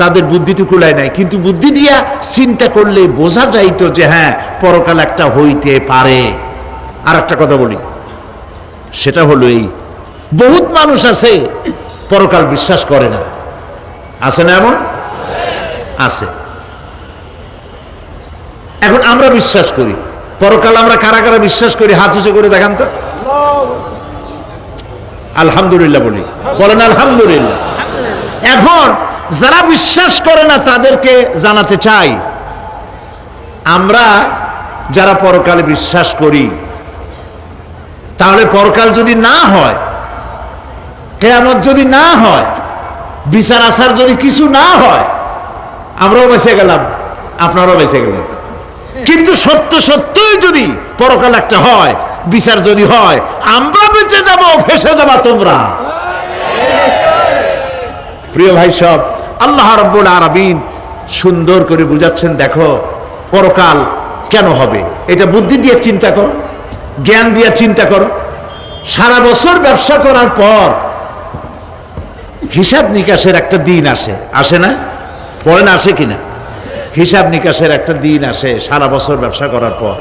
তাদের বুদ্ধিতে কুলায় নাই। কিন্তু বুদ্ধি দিয়া চিন্তা করলে বোঝা যাইতো যে হ্যাঁ পরকাল একটা হইতে পারে। আর একটা কথা বলি, সেটা হলো এই বহুত মানুষ আছে পরকাল বিশ্বাস করে না, আছে না? এমন আছে। এখন আমরা বিশ্বাস করি পরকাল, আমরা কারা কারা বিশ্বাস করি হাত উঁচু করে দেখান তো। আলহামদুলিল্লাহ বলি, বলেন আলহামদুলিল্লাহ। এখন যারা বিশ্বাস করে না তাদেরকে জানাতে চাই, আমরা যারা পরকালে বিশ্বাস করি, তাহলে পরকাল যদি না হয়, কিয়ামত যদি না হয়, বিচার আচার যদি কিছু না হয়, আমরাও বেঁচে গেলাম, আপনারাও বেঁচে গেলেন। কিন্তু সত্য সত্যই যদি পরকাল একটা হয়, বিচার যদি হয়, আমরা বেঁচে যাব, ফেসে যাবা তোমরা। প্রিয় ভাই সব, আল্লাহ রাব্বুল আলামিন সুন্দর করে বুঝাচ্ছেন, দেখো পরকাল কেন হবে, এটা বুদ্ধি দিয়ে চিন্তা করো, জ্ঞান দিয়ে চিন্তা করো। সারা বছর ব্যবসা করার পর হিসাব নিকাশের একটা দিন আসে, আসে না? বলেন আসে কিনা? হিসাব নিকাশের একটা দিন আসে সারা বছর ব্যবসা করার পর,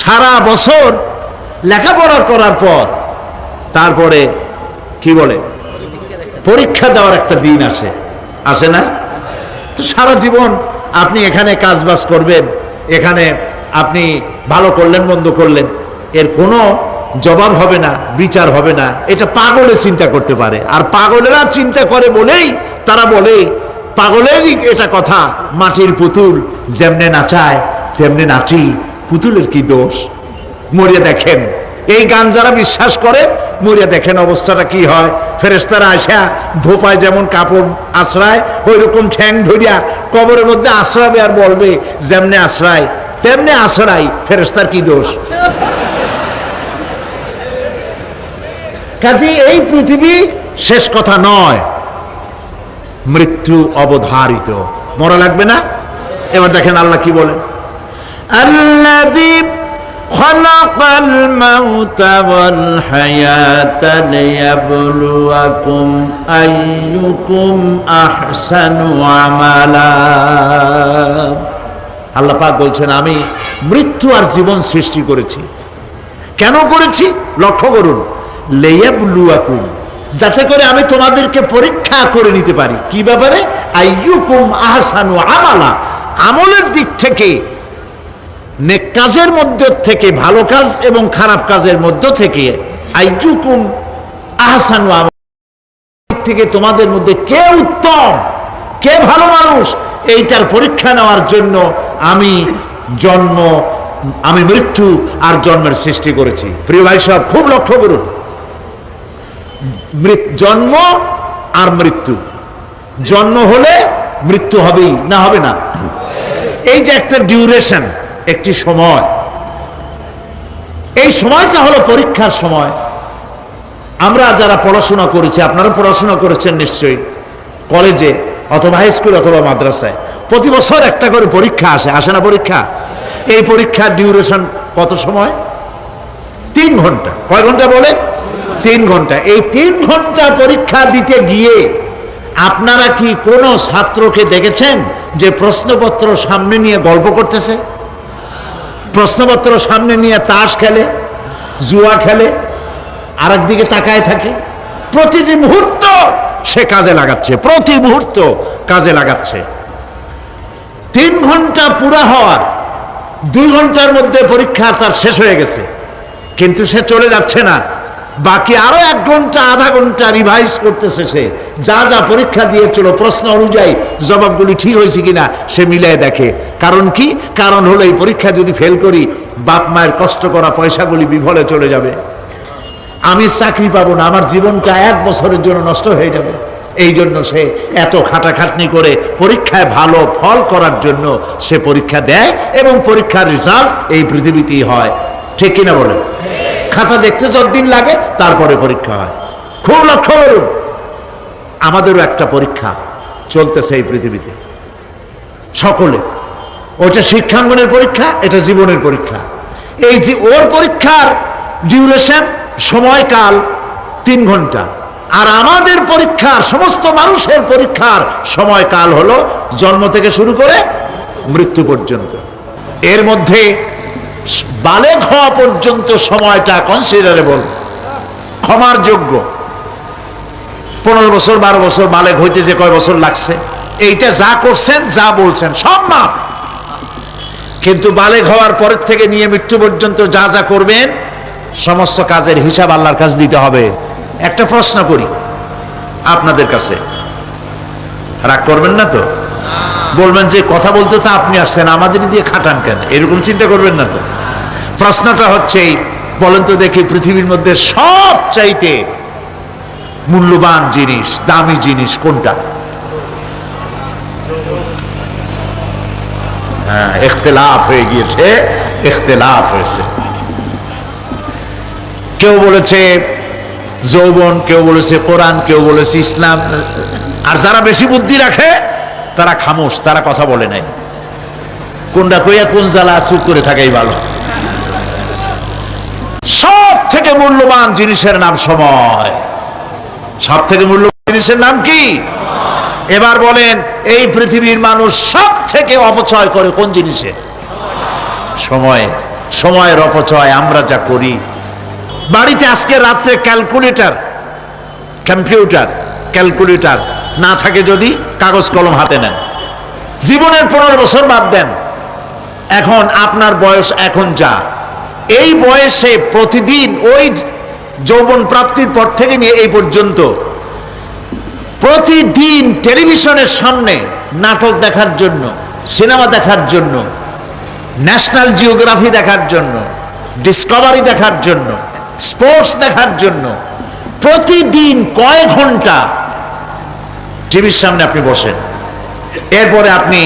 সারা বছর লেখাপড়া করার পর, তারপরে কি বলে পরীক্ষা দেওয়ার একটা দিন আসে, আসে না? তো সারা জীবন আপনি এখানে কাজবাজ করবেন, এখানে আপনি ভালো করলেন মন্দ করলেন, এর কোনো জবাব হবে না, বিচার হবে না। এটা পাগলে চিন্তা করতে পারে, আর পাগলেরা চিন্তা করে বলেই তারা বলে, পাগলেরই এটা কথা, মাটির পুতুল যেমনে নাচায় তেমনি নাচি, পুতুলের কি দোষ। মরিয়া দেখেন, এই গান যারা বিশ্বাস করে মরিয়া দেখেন অবস্থাটা কি হয়। ফেরেশতারা আসা ধোপায় যেমন কাপড় আশ্রায়, ওই রকম ঠ্যাং ধরিয়া কবরের মধ্যে আশ্রাবে আর বলবে যেমনে আশ্রায় তেমনি আশ্রাই, ফেরেশতার কি দোষ। কাজে এই পৃথিবী শেষ কথা নয়, মৃত্যু অবধারিত, মরা লাগবে না। এবার দেখেন আল্লাহ কি বলেন, আল্লাযী খালাকাল মাউতা ওয়াল হায়াতা লিয়াবলুয়াকুম আইয়ুকুম আহসানু আমালা। আল্লাহ পাক বলছেন, আমি মৃত্যু আর জীবন সৃষ্টি করেছি। কেন করেছি লক্ষ্য করুন, লিয়াবলুয়াকুম, যাতে করে আমি তোমাদেরকে পরীক্ষা করে নিতে পারি। কি ব্যাপারে? আইয়ুকুম আহসানু আমালা, আমলের দিক থেকে, নেক কাজের মধ্য থেকে, ভালো কাজ এবং খারাপ কাজের মধ্য থেকে, আইয়ুকুম আহসানু আমালা থেকে তোমাদের মধ্যে কে উত্তম, কে ভালো মানুষ, এইটার পরীক্ষা নেওয়ার জন্য আমি মৃত্যু আর জন্মের সৃষ্টি করেছি। প্রিয় ভাই সব খুব লক্ষ্য করুন, জন্ম আর মৃত্যু, জন্ম হলে মৃত্যু হবেই, না হবে না? এই যে একটা ডিউরেশন, একটি সময়, এই সময়টা হলো পরীক্ষার সময়। আমরা যারা পড়াশোনা করেছি, আপনারা পড়াশোনা করেছেন নিশ্চয়ই, কলেজে অথবা হাই স্কুল অথবা মাদ্রাসায় প্রতি বছর একটা করে পরীক্ষা আসে, আসে না পরীক্ষা? এই পরীক্ষার ডিউরেশন কত সময়? 3 ঘন্টা। কয় ঘন্টা বলে? 3 ঘন্টা। এই 3 ঘন্টা পরীক্ষা দিতে গিয়ে আপনারা কি কোনো ছাত্রকে দেখেছেন যে প্রশ্নপত্র সামনে নিয়ে গল্প করতেছে, প্রশ্নপত্র সামনে নিয়ে তাস খেলে, জুয়া খেলে, আর একদিকে তাকায় থাকে? প্রতিটি মুহূর্ত সে কাজে লাগাচ্ছে, প্রতি মুহূর্ত কাজে লাগাচ্ছে। 3 ঘন্টা পুরা হওয়ার 2 ঘন্টার মধ্যে পরীক্ষা তার শেষ হয়ে গেছে, কিন্তু সে চলে যাচ্ছে না, বাকি আরো 1 ঘন্টা আধা ঘন্টা রিভাইজ করতেছে। সে যা যা পরীক্ষা দিয়েছিল প্রশ্ন অনুযায়ী জবাবগুলি ঠিক হয়েছে কিনা সে মিলাই দেখে। কারণ কি? কারণ হলো এই পরীক্ষা যদি ফেল করি, বাপ মায়ের কষ্ট করা পয়সাগুলি বিফলে চলে যাবে, আমি চাকরি পাবো না, আমার জীবনটা 1 বছরের জন্য নষ্ট হয়ে যাবে। এই জন্য সে এত খাটাখাটনি করে পরীক্ষায় ভালো ফল করার জন্য সে পরীক্ষা দেয়, এবং পরীক্ষার রেজাল্ট এই পৃথিবীতেই হয়। ঠিক কিনা বলেন? খাতা দেখতে যতদিন লাগে তারপরে পরীক্ষা হয়। খুব লক্ষ্য করুন, আমাদেরও একটা পরীক্ষা চলতেছে এই পৃথিবীতে, সকলে। ওটা শিক্ষাঙ্গনের পরীক্ষা, এটা জীবনের পরীক্ষা। এই যে ওর পরীক্ষার ডিউরেশন, সময়কাল 3 ঘন্টা, আর আমাদের পরীক্ষার, সমস্ত মানুষের পরীক্ষার সময়কাল হলো জন্ম থেকে শুরু করে মৃত্যু পর্যন্ত। এর মধ্যে বালেগ হওয়া পর্যন্ত সময়টা কনসিডারেবল, ক্ষমার যোগ্য। 15 বছর 12 বছর বালেগ হইতে যে কয় বছর লাগছে, এইটা যা করছেন যা বলছেন সব মাপ। কিন্তু বালেগ হওয়ার পরের থেকে নিয়ে মৃত্যু পর্যন্ত যা যা করবেন সমস্ত কাজের হিসাব আল্লাহর কাছে দিতে হবে। একটা প্রশ্ন করি আপনাদের কাছে, রাগ করবেন না তো? বলবেন যে কথা বলতে তো আপনি আসছেন, আমাদের দিয়ে খাটান কেন, এরকম চিন্তা করবেন না তো? প্রশ্নটা হচ্ছে, বলেন তো দেখি, পৃথিবীর মধ্যে সবচাইতে মূল্যবান জিনিস, দামি জিনিস কোনটা? হ্যাঁ, ইখতিলাফ হয়ে গিয়েছে, ইখতিলাফ হয়েছে। কেউ বলেছে যৌবন, কেউ বলেছে কোরআন, কেউ বলেছে ইসলাম। আর যারা বেশি বুদ্ধি রাখে তারা খামোশ, তারা কথা বলে নাই। কোনটা কইয়া কোন জ্বালা চুপ করে থাকাই ভালো। সব থেকে মূল্যবান জিনিসের নাম সময়। সব থেকে মূল্যবান জিনিসের নাম কি? এবার বলেন, এই পৃথিবীর মানুষ সব থেকে অপচয় করে কোন জিনিসে? সময়। সময়ের অপচয় আমরা যা করি। বাড়িতে আজকে রাত্রে ক্যালকুলেটর, কম্পিউটার, ক্যালকুলেটর না থাকে যদি কাগজ কলম হাতে নেন। জীবনের 15 বছর বাদ দেন, এখন আপনার বয়স এখন যা, এই বয়সে প্রতিদিন ওই যৌবন প্রাপ্তির পর থেকে নিয়ে এই পর্যন্ত প্রতিদিন টেলিভিশনের সামনে নাটক দেখার জন্য, সিনেমা দেখার জন্য, ন্যাশনাল জিওগ্রাফি দেখার জন্য, ডিসকভারি দেখার জন্য, স্পোর্টস দেখার জন্য প্রতিদিন কয় ঘন্টা টিভির সামনে আপনি বসেন। এরপরে আপনি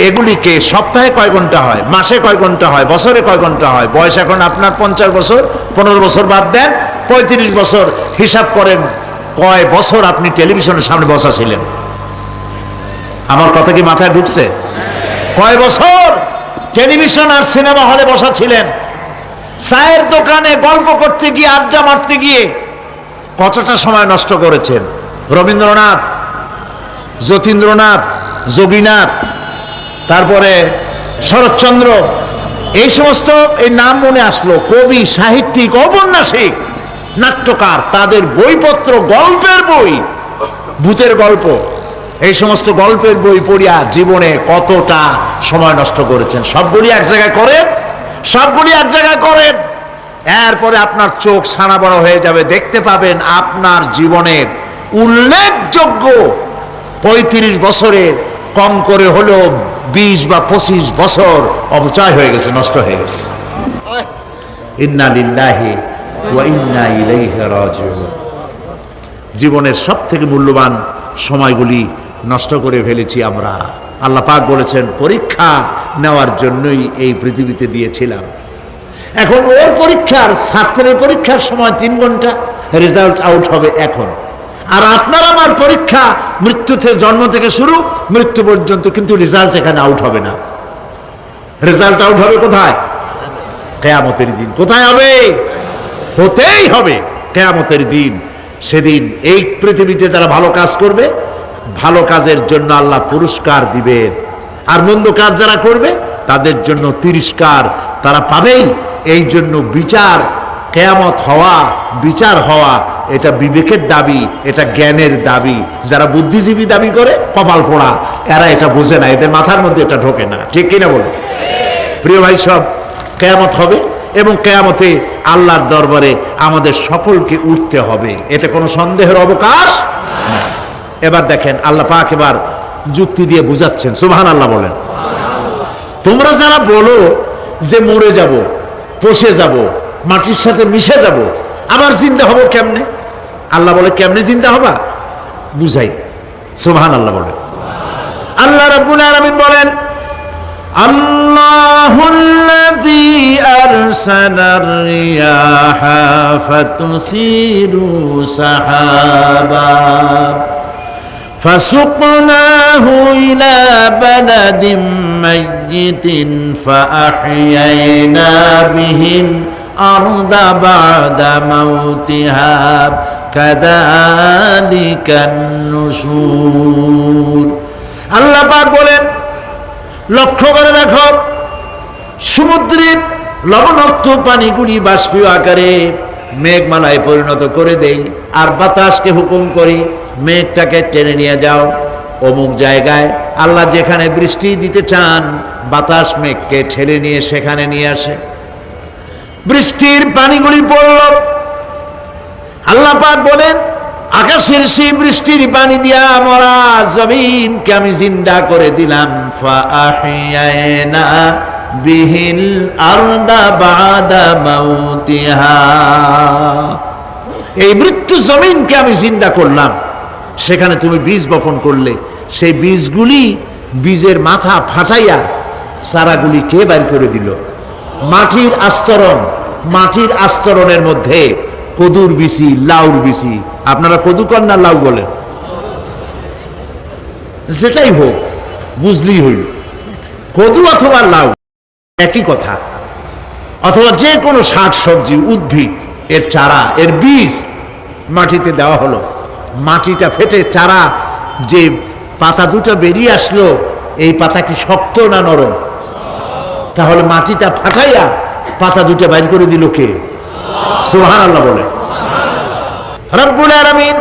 এগুলিকে সপ্তাহে কয় ঘন্টা হয়, মাসে কয় ঘন্টা হয়, বছরে কয় ঘন্টা হয়। বয়স এখন আপনার 50 বছর, 15 বছর বাদ দেন, 35 বছর। হিসাব করেন কয় বছর আপনি টেলিভিশনের সামনে বসা ছিলেন। আমার কথা কি মাথায় ঢুকছে? কয় বছর টেলিভিশন আর সিনেমা হলে বসা ছিলেন? চায়ের দোকানে গল্প করতে গিয়ে, আড্ডা মারতে গিয়ে কতটা সময় নষ্ট করেছেন? রবীন্দ্রনাথ, যতীন্দ্রনাথ, যোগীনাথ, তারপরে শরৎচন্দ্র, এই সমস্ত এই নাম মনে আসলো। কবি, সাহিত্যিক, ঔপন্যাসিক, নাট্যকার, তাদের বইপত্র, গল্পের বই, ভূতের গল্প, এই সমস্ত গল্পের বই পড়িয়া জীবনে কতটা সময় নষ্ট করেছেন। সবগুলি এক জায়গায় করেন, সবগুলি এক জায়গায় করেন। এরপরে আপনার চোখ ছানা বড় হয়ে যাবে, দেখতে পাবেন আপনার জীবনের উল্লেখযোগ্য 35 বছরের কম করে হলেও 20 বা 25 বছর অপচয় হয়ে গেছে, নষ্ট হয়ে গেছে। ইন্না লিল্লাহি ওয়া ইন্না ইলাইহি রাজিউন। জীবনের সব থেকে মূল্যবান সময়গুলি নষ্ট করে ফেলেছি আমরা। আল্লাহ পাক বলেছেন, পরীক্ষা নেওয়ার জন্যই এই পৃথিবীতে দিয়েছিলাম। এখন ওর পরীক্ষার, ছাত্রের পরীক্ষার সময় 3 ঘন্টা, রেজাল্ট আউট হবে এখন। আর আপনার আমার পরীক্ষা মৃত্যুতে, জন্ম থেকে শুরু মৃত্যু পর্যন্ত, কিন্তু রেজাল্ট এখানে আউট হবে না। রেজাল্ট আউট হবে কোথায়? কিয়ামতের দিন। কোথায় হবে? হতেই হবে কিয়ামতের দিন। সেদিন এই পৃথিবীতে যারা ভালো কাজ করবে, ভালো কাজের জন্য আল্লাহ পুরস্কার দিবেন, আর মন্দ কাজ যারা করবে তাদের জন্য তিরস্কার তারা পাবেই। এই জন্য বিচার, কিয়ামত হওয়া, বিচার হওয়া, এটা বিবেকের দাবি, এটা জ্ঞানের দাবি। যারা বুদ্ধিজীবী দাবি করে, কপাল পোড়া, এরা এটা বোঝে না, এদের মাথার মধ্যে এটা ঢোকে না। ঠিক কিনা বলে? প্রিয় ভাই সব, কিয়ামত হবে এবং কিয়ামতে আল্লাহর দরবারে আমাদের সকলকে উঠতে হবে, এতে কোনো সন্দেহের অবকাশ নেই। এবার দেখেন, আল্লাহ পাক এবার যুক্তি দিয়ে বুঝাচ্ছেন। সুবহানাল্লাহ বলেন। তোমরা যারা বলো যে মরে যাব, পচে যাব, মাটির সাথে মিশে যাব, আবার জিন্দা হব কেমনে? আল্লাহ বলে, কেমনে জিন্দা হবা বুঝাই। সুবহানাল্লাহ বলেন। আল্লাহ রাব্বুল আলামিন বলেন, আল্লাহুল্লাযী আরসালার রিয়াহা ফাতুসিরু সাহাবা ফাসুকনাহু ইলা বালাদিন মাইয়িতিন ফাআহইয়ানা বিহিল আরদা বা'দা মাউতিহা কাযালিকান নুশুর। আল্লাহ পাক বলেন, লক্ষ্য করে দেখো, সমুদ্রের লবণাক্ত পানিগুলি বাষ্পীয় আকারে মেঘমালায় পরিণত করে দেই, আর বাতাসকে হুকুম করি মেঘটাকে টেনে নিয়ে যাও, অমুক জায়গায় আল্লাহ যেখানে বৃষ্টি দিতে চান বাতাস মেঘকে ঠেলে নিয়ে সেখানে নিয়ে আসে। বৃষ্টির পানিগুলি পড়ল, আল্লাহ পাক বলেন আকাশের সেই বৃষ্টির পানি দিয়া মরা জমিনকে আমি জিন্দা করে দিলাম। ফাআহইয়ানা বিহিল আরদা বাদা মাউতিহা, এই মৃত্যু জমিনকে আমি জিন্দা করলাম। সেখানে তুমি বীজ বপন করলে, সেই বীজগুলি বীজের মাথা ফাটাইয়া চারাগুলি কে বাইর করে দিল? মাটির আস্তরণ, মাটির আস্তরণের মধ্যে কদুর বিচি, লাউর বিচি। আপনারা কদু কর না লাউ বলেন? যেটাই হোক বুঝলেই হইল, কদু অথবা লাউ একই কথা। অথবা যে কোনো শাক সবজি উদ্ভিদ এর চারা, এর বীজ মাটিতে দেওয়া হলো, মাটিটা ফেটে চারা যে পাতা দুটো বেরিয়ে আসলো, এই পাতা কি শক্ত না নরম? তাহলে মাটিটা ফাটাইয়া পাতা দুটো বাইর করে দিল কে? সুবহানাল্লাহ বলে। রব্বুল আলামিন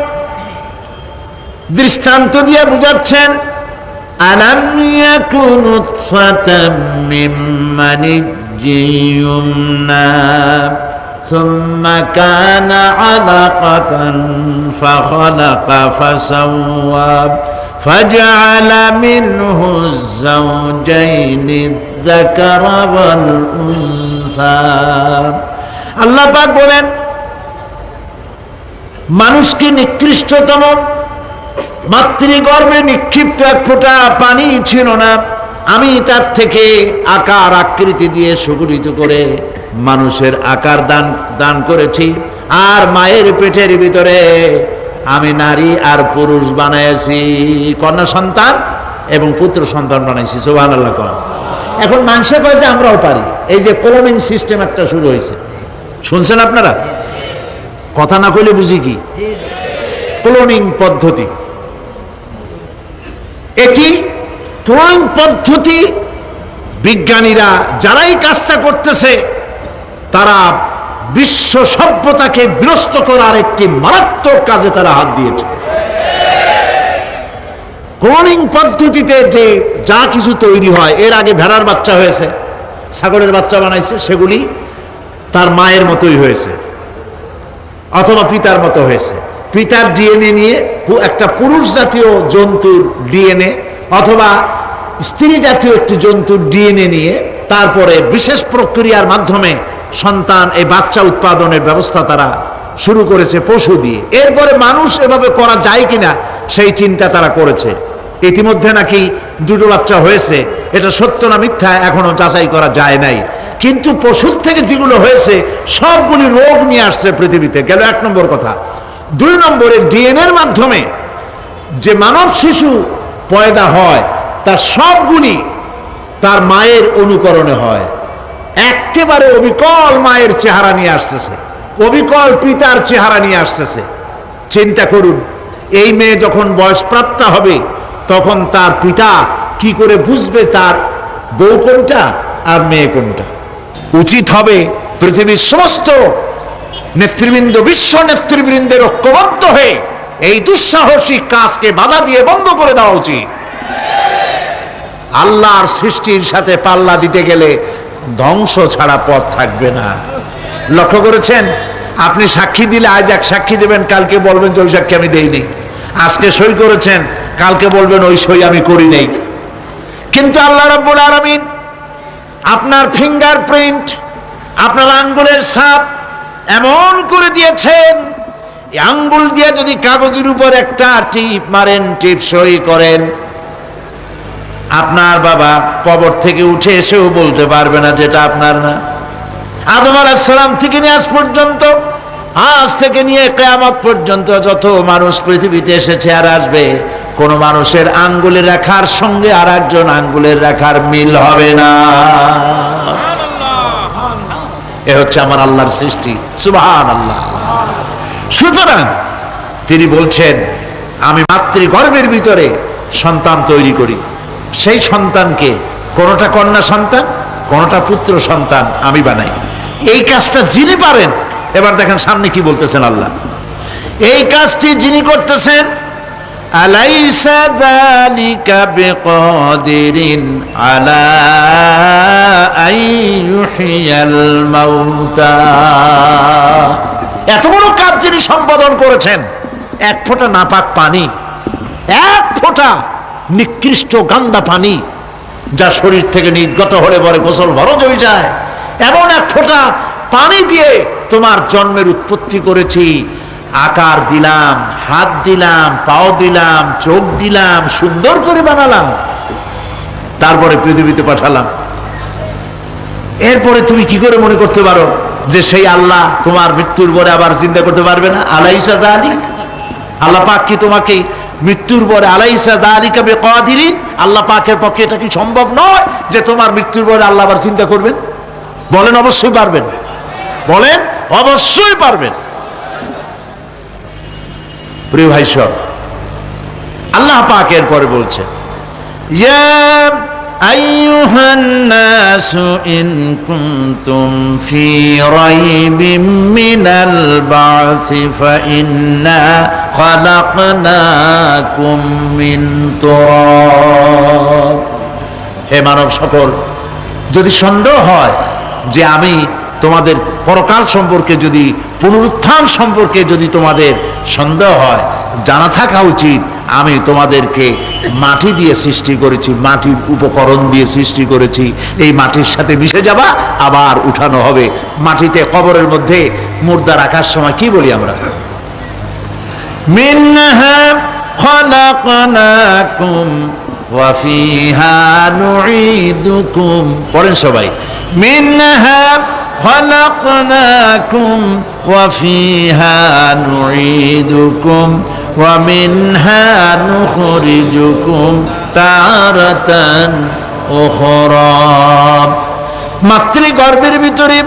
দৃষ্টান্ত দিয়ে বুঝাচ্ছেন, আলাম ইয়াকুন নুতফাতাম মিন মানিয়্যিন ইউমনা সুম্মা কানা আলাকাতান ফাখালাকা ফাসাওয়া ফাজআলা মিনহু যাওজাইনি যাকারা ওয়াল উনসা। আল্লাহ পাক বলেন মানুষকে নিকৃষ্টতম মাতৃগর্ভে নিক্ষিপ্ত এক ফোঁটা পানি ছিল না, আমি তার থেকে আকার আকৃতি দিয়ে সুগঠিত করে মানুষের আকার দান করেছি। আর মায়ের পেটের ভিতরে আমি নারী আর পুরুষ বানাইছি, কন্যা সন্তান এবং পুত্র সন্তান বানাইছি। সুবহানাল্লাহ কোন। এখন মানুষে কয় যে আমরাও পারি। এই যে ক্লোনিং সিস্টেম একটা শুরু হয়েছে, শুনছেন আপনারা? কথা না কইলে বুঝি কি? ক্লোনিং পদ্ধতি। এটি ক্লোনিং পদ্ধতি বিজ্ঞানীরা যারাই কাজটা করতেছে তারা বিশ্ব সভ্যতাকে বিনষ্ট করার একটি মারাত্মক কাজে তারা হাত দিয়েছে। ক্লোনিং পদ্ধতিতে যে যা কিছু তৈরি হয়, এর আগে ভেড়ার বাচ্চা হয়েছে, ছাগলের বাচ্চা বানাইছে, সেগুলি তার মায়ের মতোই হয়েছে অথবা পিতার মতো হয়েছে। পিতার ডিএনএ নিয়ে একটা পুরুষ জাতীয় জন্তুর ডিএনএ অথবা স্ত্রী জাতীয় একটি জন্তুর ডিএনএ নিয়ে তারপরে বিশেষ প্রক্রিয়ার মাধ্যমে সন্তান, এই বাচ্চা উৎপাদনের ব্যবস্থা তারা শুরু করেছে পশু দিয়ে। এরপরে মানুষ এভাবে করা যায় কিনা সেই চিন্তা তারা করেছে। ইতিমধ্যে নাকি দুটো বাচ্চা হয়েছে, এটা সত্য না মিথ্যা এখনো যাচাই করা যায় নাই। কিন্তু পশুর থেকে যেগুলো হয়েছে সবগুলি রোগ নিয়ে আসছে পৃথিবীতে, গেল এক নম্বর কথা। দুই নম্বরে ডিএনএর মাধ্যমে যে মানব শিশু পয়দা হয় তার সবগুলি তার মায়ের অনুকরণে হয়। একেবারে অবিকল মায়ের চেহারা নিয়ে আসতেছে, অবিকল পিতার চেহারা নিয়ে আসতেছে। চিন্তা করুন, এই মেয়ে যখন বয়সপ্রাপ্তা হবে তখন তার পিতা কি করে বুঝবে তার বউ কোনটা আর মেয়ে কোনটা? উচিত হবে পৃথিবীর সমস্ত নেতৃবৃন্দ, বিশ্ব নেতৃবৃন্দের ঐক্যবদ্ধ হয়ে এই দুঃসাহসিক কাজকে বাধা দিয়ে বন্ধ করে দেওয়া উচিত। আল্লাহর সৃষ্টির সাথে পাল্লা দিতে গেলে ধ্বংস ছাড়া পথ থাকবে না। লক্ষ্য করেছেন? আপনি সাক্ষী দিলে আজ এক সাক্ষী দেবেন, কালকে বলবেন যে ওই সাক্ষী আমি দেইনি। আজকে সই করেছেন, কালকে বলবেন ওই সই আমি করি নাই। কিন্তু আল্লাহ রাব্বুল আলামিন আপনার ফিঙ্গারপ্রিন্ট, আপনার আঙ্গুলের ছাপ এমন করে দিয়েছেন, এই আঙ্গুল দিয়ে যদি কাগজের উপর একটা টিপ মারেন, টিপ সই করেন, আপনার বাবা কবর থেকে উঠে এসেও বলতে পারবে না যেটা আপনার না। আদম আলাইহিস সালাম থেকে নিয়ে আজ পর্যন্ত, আজ থেকে নিয়ে কিয়ামত পর্যন্ত যত মানুষ পৃথিবীতে এসেছে আর আসবে, কোন মানুষের আঙ্গুলের রেখার সঙ্গে আর একজন আঙ্গুলের রেখার মিল হবে না। এ হচ্ছে আমার আল্লাহর সৃষ্টি। সুবহানাল্লাহ। সুতরাং তিনি বলছেন আমি মাতৃগর্ভের ভিতরে সন্তান তৈরি করি, সেই সন্তানকে কোনটা কন্যা সন্তান কোনটা পুত্র সন্তান আমি বানাই। এই কাজটা যিনি পারেন, এবার দেখেন সামনে কি বলতেছেন আল্লাহ। এই কাজটি যিনি করতেছেন আলাইসা যালিকা বিকাদিরিন আলা আইয়ুহিয়াল মাউতা। এত বড় কাজ যিনি সম্পাদন করেছেন, এক ফোঁটা নাপাক পানি, এক ফোঁটা নিকৃষ্ট গান্দা পানি যা শরীর থেকে নির্গত হলে পরে গোসল ফরজ হয়ে যায়, এমন এক ফোঁটা পানি দিয়ে তোমার জন্মের উৎপত্তি করেছি, আকার দিলাম, হাত দিলাম, পাও দিলাম, চোখ দিলাম, সুন্দর করে বানালাম, তারপরে পৃথিবীতে পাঠালাম। এরপরে তুমি কি করে মনে করতে পারো যে সেই আল্লাহ তোমার মৃত্যুর পরে আবার জিন্দা করতে পারবে না? আলাইসা যালিক, আল্লাহ পাক কি তোমাকে মৃত্যুর পরে আলাইসা যালিকা বিকাদিরিন, আল্লাহ পাকের পক্ষে এটা কি সম্ভব নয় যে তোমার মৃত্যুর পরে আল্লাহ আবার চিন্তা করবেন? বলেন অবশ্যই পারবেন, বলেন অবশ্যই পারবেন। প্রিয় ভাই সব, আল্লাহ পাক এরপরে বলছেন, ইয়া আইয়ুহান নাসু ইন কুনতুম ফি রাইবিম মিনাল বা'সি ফাইন্না খালাকনাকুম মিন তুরাব। হে মানব সকল, যদি সন্দেহ হয় যে আমি তোমাদের পরকাল সম্পর্কে, যদি পুনরুত্থান সম্পর্কে যদি তোমাদের সন্দেহ হয়, জানা থাকা উচিত আমি তোমাদেরকে মাটি দিয়ে সৃষ্টি করেছি, মাটির উপকরণ দিয়ে সৃষ্টি করেছি। এই মাটির সাথে মিশে যাবা, আবার উঠানো হবে। মাটিতে কবরের মধ্যে মুর্দা রাখার সময় কি বলি আমরা? মিনহা খালাকনাকুম ওয়া ফিহা নুঈদুকুম। পড়েন সবাই, মিনহা খালাকনাকুম ওয়া ফিহা নুঈদুকুম ওয়া মিনহা নুখরিজুকুম তারাতান উখরা। মাতৃগর্ভের ভিতরে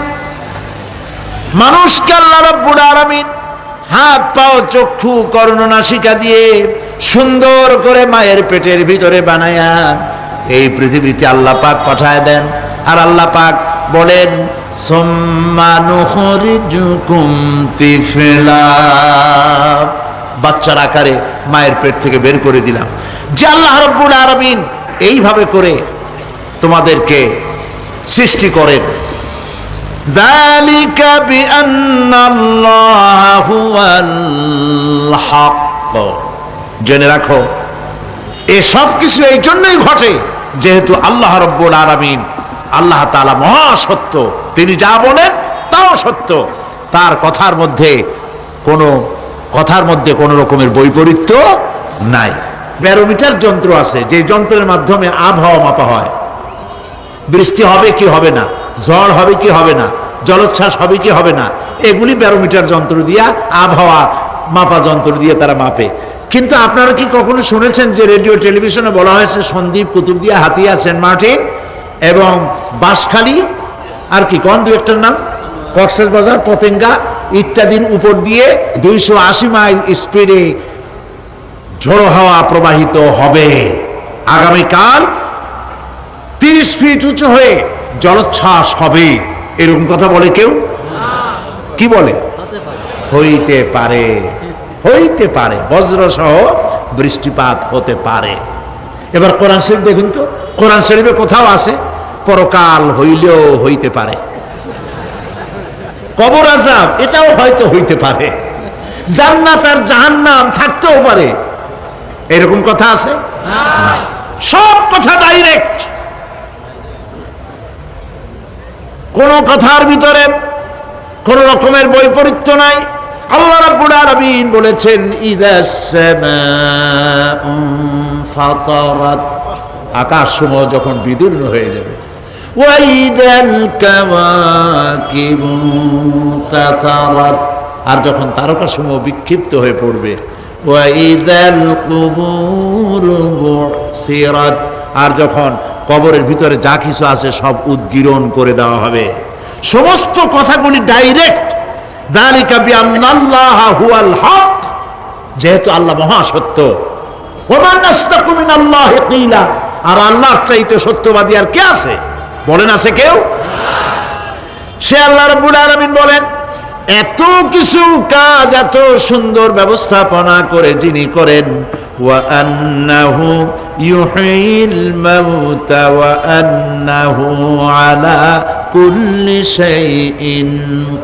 মানুষকে আল্লাহ রাব্বুল আলামিন হাত, পাও, চক্ষু, কর্ণনাসিকা দিয়ে সুন্দর করে মায়ের পেটের ভিতরে বানায়া এই পৃথিবীতে আল্লাহ পাক পাঠায় দেন। আর আল্লাহ পাক বলেন, সুম্মা নুখরিজুকুম তিফলা, বাচ্চার আকারে মায়ের পেট থেকে বের করে দিলাম। যে আল্লাহ রাব্বুল আলামিন এইভাবে করে তোমাদেরকে সৃষ্টি করেন। যালিকা বিআন্নাল্লাহু হুয়াল হক। জেনে রাখো, এসব কিছু এই জন্যই ঘটে যেহেতু আল্লাহ রাব্বুল আলামিন, আল্লাহ তাআলা মহাসত্য, তিনি যা বলেন তাও সত্য। তার কথার মধ্যে কোনো রকমের বৈপরীত্য নাই। ব্যারোমিটার যন্ত্র আছে, যে যন্ত্রের মাধ্যমে আবহাওয়া মাপা হয়, বৃষ্টি হবে কি হবে না, ঝড় হবে কি হবে না, জলোচ্ছ্বাস হবে কি হবে না, এগুলি ব্যারোমিটার যন্ত্র দিয়া, আবহাওয়া মাপা যন্ত্র দিয়ে তারা মাপে। কিন্তু আপনারা কি কখনো শুনেছেন যে রেডিও টেলিভিশনে বলা হয়েছে সন্দ্বীপ, কুতুবদিয়া, হাতিয়া, সেন্ট মার্টিন এবং বাঁশখালী, আর কি কোন দু একটার নাম, কক্সবাজার, পতেঙ্গা ইত্যাদির উপর দিয়ে 280 মাইল স্পিডে ঝোড়ো হাওয়া প্রবাহিত হবে। আগামীকাল 30 ফিট উঁচু হয়ে জলোচ্ছ্বাস হবে, এরকম কথা বলে কেউ? কি বলে? হইতে পারে, হইতে পারে, বজ্র সহ বৃষ্টিপাত হতে পারে। এবার কোরআন শরীফ দেখুন তো, কোরআন শরীফে কোথাও আছে পরকাল হইলেও হইতে পারে, কবর আযাব এটাও হয়তো হইতে পারে, জান্নাত আর জাহান্নাম থাকতেও পারে, এরকম কথা আছে? সব কথা ডাইরেক্ট, কোন কথার ভিতরে কোন রকমের বৈপরীত্য নাই। আল্লাহ রাব্বুল আলামিন বলেছেন, ইযাস সামাউ ফাতারাত, আকাশসমূহ যখন বিদীর্ণ হয়ে যাবে, ওয়া ইযাল কাওয়াকিবু তাসারাত, আর যখন তারকাসমূহ বিক্ষিপ্ত হয়ে পড়বে, ওয়া ইযাল কুবুরু বুসিরাত, আর যখন কবরের ভিতরে যা কিছু আছে সব উদ্গীরণ করে দেওয়া হবে। সমস্ত কথাগুলি ডাইরেক্ট। যালিকা বিআন্নাল্লাহা হুয়াল হক, যেহেতু আল্লাহ মহাসত্য। ওয়া মান আসতাকু মিনাল্লাহি কিলা, আর আল্লাহর চাইতে সত্যবাদী আর কে আছে? বলেন আছে কেউ? সে আল্লাহ রাব্বুল আলামিন বলেন, এত কিছু কাজ এত সুন্দর ব্যবস্থাপনা করে যিনি করেন, وأنه يحيي الموتى وأنه على كل شيء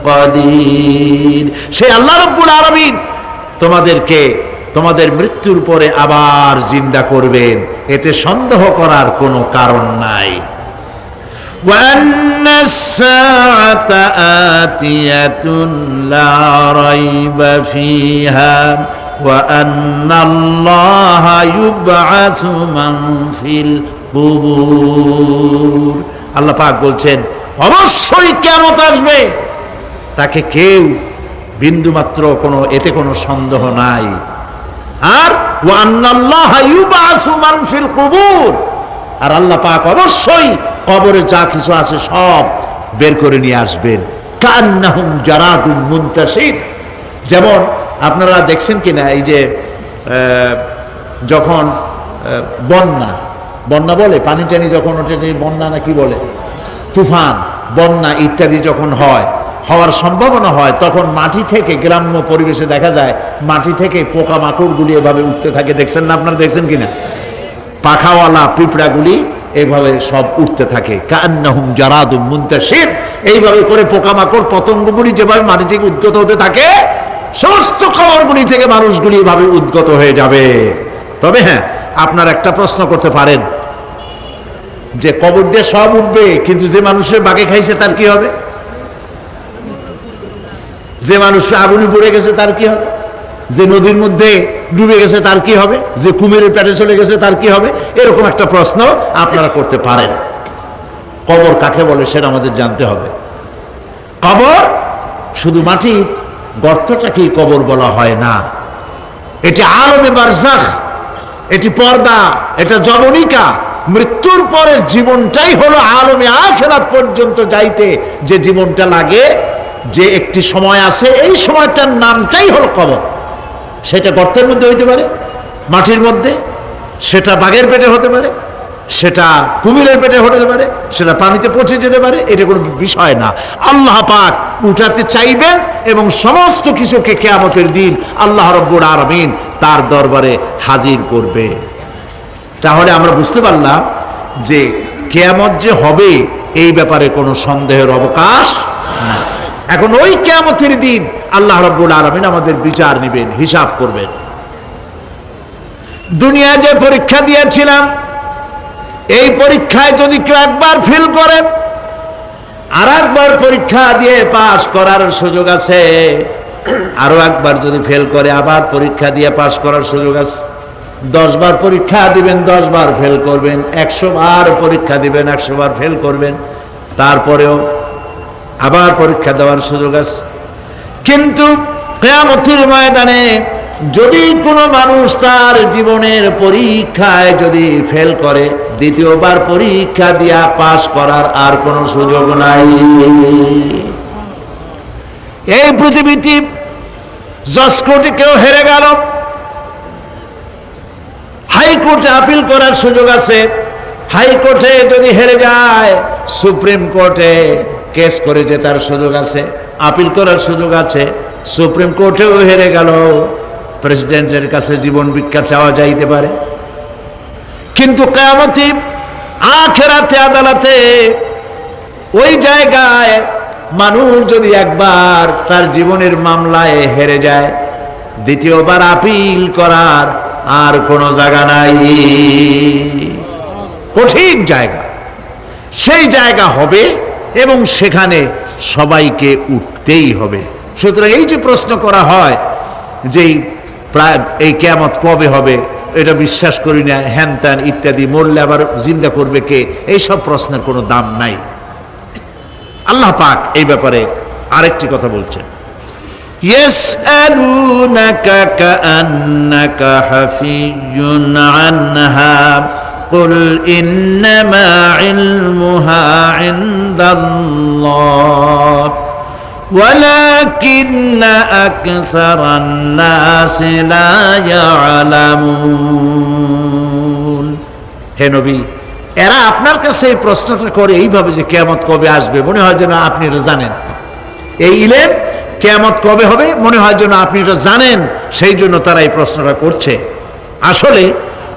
قدير। সে আল্লাহ রাব্বুল আলামিন তোমাদেরকে তোমাদের মৃত্যুর পরে আবার জিন্দা করবেন, এতে সন্দেহ করার কোনো কারণ নাই। وأن الساعة آتية لا ريب فيها وأن الله يبعث من في القبور। আল্লাহ পাক বলছেন অবশ্যই কিয়ামত আসবে, তাকে কেউ বিন্দুমাত্র এতে কোনো সন্দেহ নাই। আর وأن الله يبعث من في القبور, আর আল্লাহ পাক অবশ্যই কবরে যা কিছু আছে সব বের করে নিয়ে আসবেন। কান্নাহুম জারাদুম মুনতাশির, যেমন আপনারা দেখছেন কিনা এই যে যখন বন্যা বলে, পানি টানি যখন ওঠে, বন্যা না কি বলে, তুফান, বন্যা ইত্যাদি যখন হওয়ার সম্ভাবনা হয়, তখন মাটি থেকে, গ্রাম্য পরিবেশে দেখা যায় মাটি থেকে পোকামাকড়গুলি এভাবে উঠতে থাকে। দেখছেন না আপনারা? দেখছেন কিনা? পাখাওয়ালা পিঁপড়াগুলি এইভাবে সব উঠতে থাকে। কান্নাহুম জারাদুম মুনতাশির, এইভাবে করে পোকামাকড় পতঙ্গগুলি যেভাবে মাটি থেকে উদ্গত হতে থাকে, সমস্ত খবরগুলি থেকে মানুষগুলি এভাবে উদ্গত হয়ে যাবে। তবে হ্যাঁ, আপনার একটা প্রশ্ন করতে পারেন যে কবর দিয়ে সব উঠবে, কিন্তু যে মানুষের বাগে খাইছে তার কি হবে? যে মানুষ আগুনে পড়ে গেছে তার কি হবে? যে নদীর মধ্যে ডুবে গেছে তার কি হবে? যে কুমিরের পেটে চলে গেছে তার কি হবে? এরকম একটা প্রশ্ন আপনারা করতে পারেন। কবর কাকে বলে সেটা আমাদের জানতে হবে। কবর শুধু মাটির গর্তটাকেই কবর বলা হয় না, এটি আলমে বারজাখ, এটি পর্দা, এটা জবনিকা। মৃত্যুর পরের জীবনটাই হলো আলমে আখিরাত পর্যন্ত যাইতে যে জীবনটা লাগে, যে একটি সময় আছে, এই সময়টার নামটাই হলো কবর। সেটা গর্তের মধ্যে হইতে পারে, মাটির মধ্যে, সেটা বাঘের পেটে হতে পারে, সেটা কুমিরের পেটে হতে পারে, সেটা পানিতে পচে যেতে পারে, এটা কোনো বিষয় না। আল্লাহ পাক উঠাতে চাইবেন এবং সমস্ত কিছুকে কিয়ামতের দিন আল্লাহ রাব্বুল আলামিন তার দরবারে হাজির করবে। তাহলে আমরা বুঝতে পারলাম যে কিয়ামত যে হবে এই ব্যাপারে কোনো সন্দেহের অবকাশ নাই। এখন ওই কিয়ামতের দিন আল্লাহ রাব্বুল আলামিন আমাদের বিচার নেবেন, হিসাব করবেন। দুনিয়া যে পরীক্ষা দিয়েছিলাম, এই পরীক্ষায় যদি কেউ একবার ফেল করে, আর একবার পরীক্ষা দিয়ে পাস করার সুযোগ আছে, আরো একবার যদি ফেল করে আবার পরীক্ষা দিয়ে পাস করার সুযোগ আছে। 10 বার পরীক্ষা দিবেন, 10 বার ফেল করবেন, 100 বার পরীক্ষা দিবেন, 100 বার ফেল করবেন, তারপরেও আবার পরীক্ষা দেওয়ার সুযোগ আছে। কিন্তু কিয়ামতের ময়দানে যদি কোনো মানুষ তার জীবনের পরীক্ষায় যদি ফেল করে, দ্বিতীয়বার পরীক্ষা দিয়া পাস করার আর কোনো সুযোগ নাই। এই পৃথিবীতে জজ কোর্টে কেউ হেরে গেল, হাইকোর্টে আপিল করার সুযোগ আছে। হাইকোর্টে যদি হেরে যায়, সুপ্রিম কোর্টে কেস করে জেতার সুযোগ আছে, আপিল করার সুযোগ আছে। সুপ্রিম কোর্টেও হেরে গেল, প্রেসিডেন্টের কাছে জীবন ভিক্ষা চাওয়া যাইতে পারে। কিন্তু কিয়ামতে আখিরাতে আদালতে ওই জায়গায় মানুষ যদি একবার তার জীবনের মামলায় হেরে যায়, দ্বিতীয়বার আপিল করার আর কোনো জায়গা নাই। কঠিন জায়গা, সেই জায়গা হবে এবং সেখানে সবাইকে উঠতেই হবে। সুতরাং এই যে প্রশ্ন করা হয় যে এই কিয়ামত কবে হবে, এটা বিশ্বাস করি না, হ্যান ত্যান ইত্যাদি, মরলে আবার জিন্দা করবে কে, এইসব প্রশ্নের কোনো দাম নাই। আল্লাহ পাক এই ব্যাপারে আরেকটি কথা বলছেন, ইয়াসআলুনাকা কাআন্নাকা হাফিয়্যুন আনহা কুল ইন্নামা ইলমুহা ইনদাল্লাহ ولكن أكثر الناس لا يعلمون। হে নবী, এরা আপনার কাছে এই প্রশ্নটা করে এইভাবে যে কিয়ামত কবে আসবে, মনে হয় যেন আপনি এটা জানেন। এই ইলম কিয়ামত কবে হবে মনে হয় যেন আপনি এটা জানেন, সেই জন্য তারা এই প্রশ্নটা করছে। আসলে